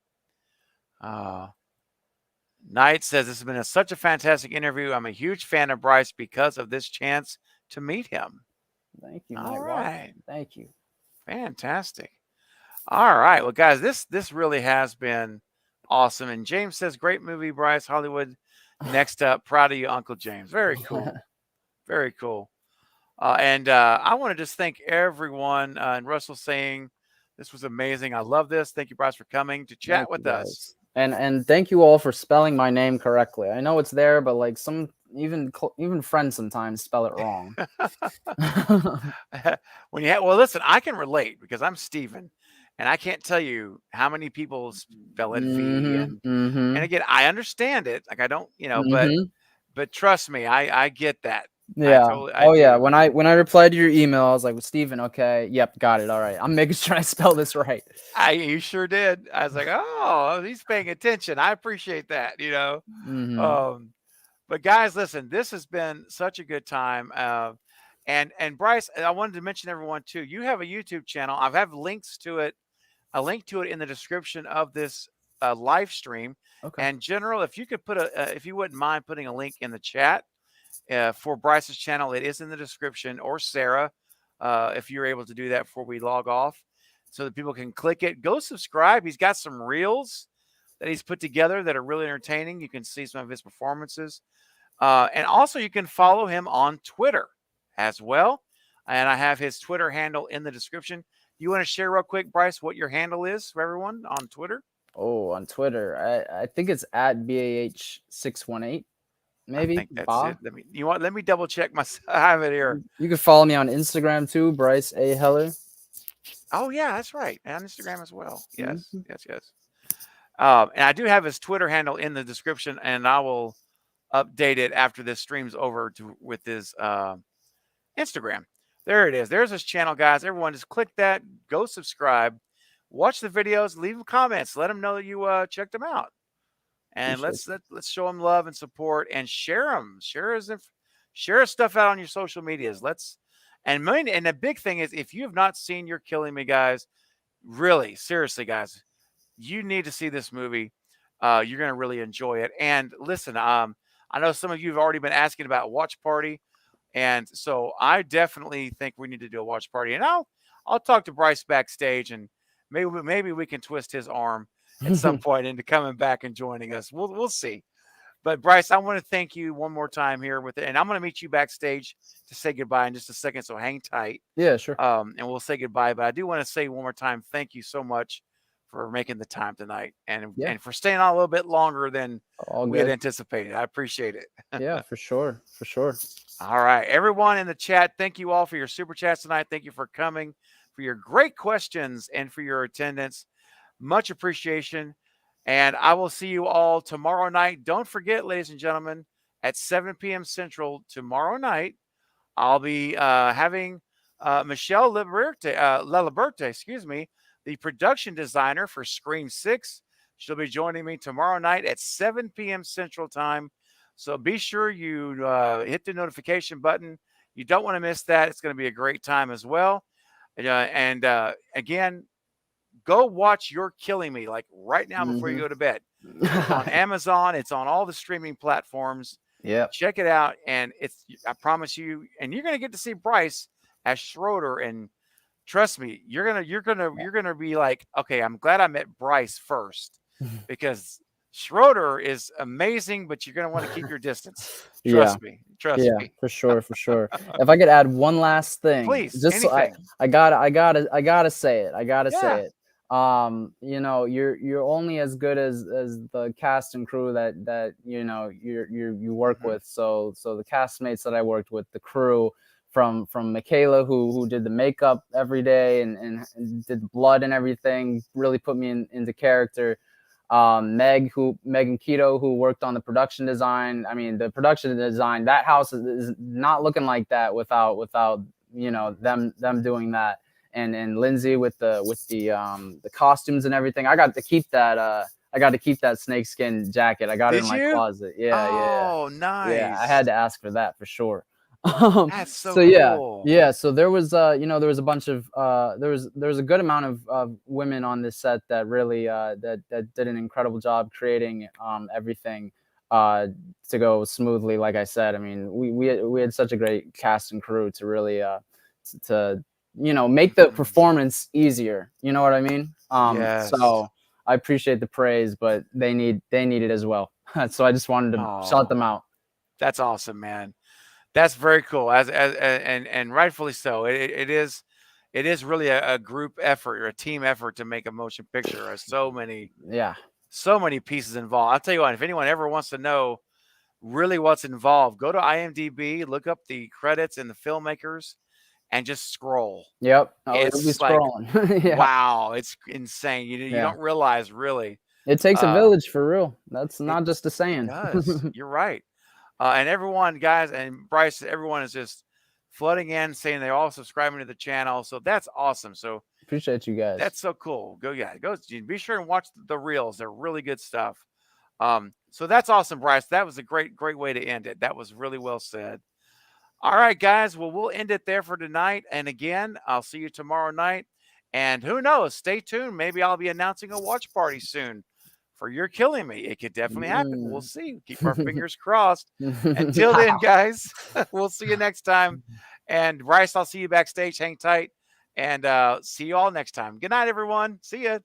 Knight says, "This has been such a fantastic interview. I'm a huge fan of Brice because of this chance to meet him." Thank you, All Night. right, Thank you. fantastic. All right, well, guys, this really has been awesome. And James says, "Great movie, Brice. Hollywood. Next up, proud of you, Uncle James. Very cool, very cool." And I want to just thank everyone. And Russell saying, "This was amazing. I love this. Thank you, Brice, for coming to chat Thank with you us." guys. And thank you all for spelling my name correctly. I know it's there, but like some even friends sometimes spell it wrong. When you have, well, listen, I can relate because I'm Steven, and I can't tell you how many people spell it V. Mhm. And Mhm. again, I understand it. Like I don't, Mhm. but trust me, I get that. Yeah. I Oh yeah. do. When I replied to your email, I was like, well, Steven, okay, yep, got it. All right. I'm making sure I spell this right. You sure did. I was like, oh, he's paying attention. I appreciate that. Mhm. Um, but guys, listen, this has been such a good time. And Brice, I wanted to mention everyone too. You have a YouTube channel. I have links to it. A link to it in the description of this live stream. Okay. And General, if you could put if you wouldn't mind putting a link in the chat for Brice's channel, it is in the description. Or Sarah, if you're able to do that before we log off, so that people can click it. Go subscribe. He's got some reels that he's put together that are really entertaining. You can see some of his performances. And also, you can follow him on Twitter as well. And I have his Twitter handle in the description. You want to share real quick, Brice, what your handle is for everyone on Twitter? Oh, on Twitter, I think it's at BAH618. I Maybe think that's Ba. it. Let me double check my. I have it here. You can follow me on Instagram too, Brice A Heller. Oh yeah, that's right. And on Instagram as well. Yes, Mhm. yes, yes. And I do have his Twitter handle in the description, and I will update it after this stream's over to with his Instagram. There it is. There's his channel, guys. Everyone, just click that. Go subscribe. Watch the videos. Leave them comments. Let them know that you checked them out. And Appreciate let's show him love and support and share them. Share his stuff out on your social medias. And the big thing is, if you have not seen You're Killing Me, guys, really seriously, guys, you need to see this movie. You're going to really enjoy it. And listen, I know some of you have already been asking about watch party. And so I definitely think we need to do a watch party. And I'll talk to Brice backstage, and maybe we can twist his arm at some it. point into coming back and joining us. We'll see. But Brice, I want to thank you one more time here with it, and I'm going to meet you backstage to say goodbye in just a second. So hang tight, Yeah, sure. and we'll say goodbye. But I do want to say one more time, thank you so much for making the time tonight, and Yeah, and for staying on a little bit longer than all we had good. anticipated. I appreciate it. Yeah, for sure, for sure. All right, everyone in the chat, thank you all for your super chats tonight. Thank you for coming, for your great questions, and for your attendance. Much appreciation. And I will see you all tomorrow night. Don't forget, ladies and gentlemen, at 7 p.m. Central tomorrow night, I'll be having Michelle Laliberte, excuse me, the production designer for Scream 6. She'll be joining me tomorrow night at 7 p.m. Central Time. So be sure you hit the notification button. You don't want to miss that. It's going to be a great time as well. And again, go watch You're Killing Me like right now before you Mhm. go to bed. It's on Amazon. It's on all the streaming platforms. Yep. Check it out, and I promise you, and you're gonna get to see Brice as Schroeder, and trust me, you're gonna be like, okay, I'm glad I met Brice first, because Schroeder is amazing, but you're gonna want to keep your distance. Yeah. Trust Yeah, me. for sure, for sure. If I could add one last thing, Please, just so anything. I gotta say it. I gotta say Yeah. it. You're only as good as the cast and crew that you work Mhm. with. So the castmates that I worked with, the crew, from Michaela who did the makeup every day and did the blood and everything, really put me into character. Megan Keto, who worked on the production design. I mean, the production design, that house is not looking like that without them doing that. And Lindsay with the costumes and everything. I got to keep that. I got to keep that snakeskin jacket. I got it in Did my you? closet. Yeah. Oh, Yeah, I had nice. to ask for that for sure. That's so So yeah, cool. yeah. So there was, there was a bunch of, there was a good amount of women on this set that really, that did an incredible job creating everything uh, to go smoothly. Like I said, I mean, we had such a great cast and crew to really, to make the Mhm. performance easier. You know what I mean? Yes. So I appreciate the praise, but they need it as well. So I just wanted to shout Oh, them out. that's awesome, man. That's very cool. And rightfully so. It is really a group effort or a team effort to make a motion picture. There's Yeah. so many pieces involved. I'll tell you what, if anyone ever wants to know really what's involved, go to IMDb, look up the credits and the filmmakers, and just scroll. Yep. Oh, it'll be It's like, scrolling. Yeah. wow, it's insane. You Yeah. don't realize really. It takes a Uh, village for real. That's it not just a saying. does. You're right. And everyone, guys, and Brice, everyone is just flooding in saying they're all subscribing to the channel. So that's awesome. So Appreciate you guys. that's so cool. Go. Be sure and watch the reels. They're really good stuff. So that's awesome, Brice. That was a great way to end it. That was really well said. All right, guys. Well, we'll end it there for tonight. And again, I'll see you tomorrow night. And who knows? Stay tuned. Maybe I'll be announcing a watch party soon for You're Killing Me. It could definitely happen. We'll Mm. see. Keep our fingers crossed. Until then, guys, we'll see you next time. And Brice, I'll see you backstage. Hang tight. And see you all next time. Good night, everyone. See ya.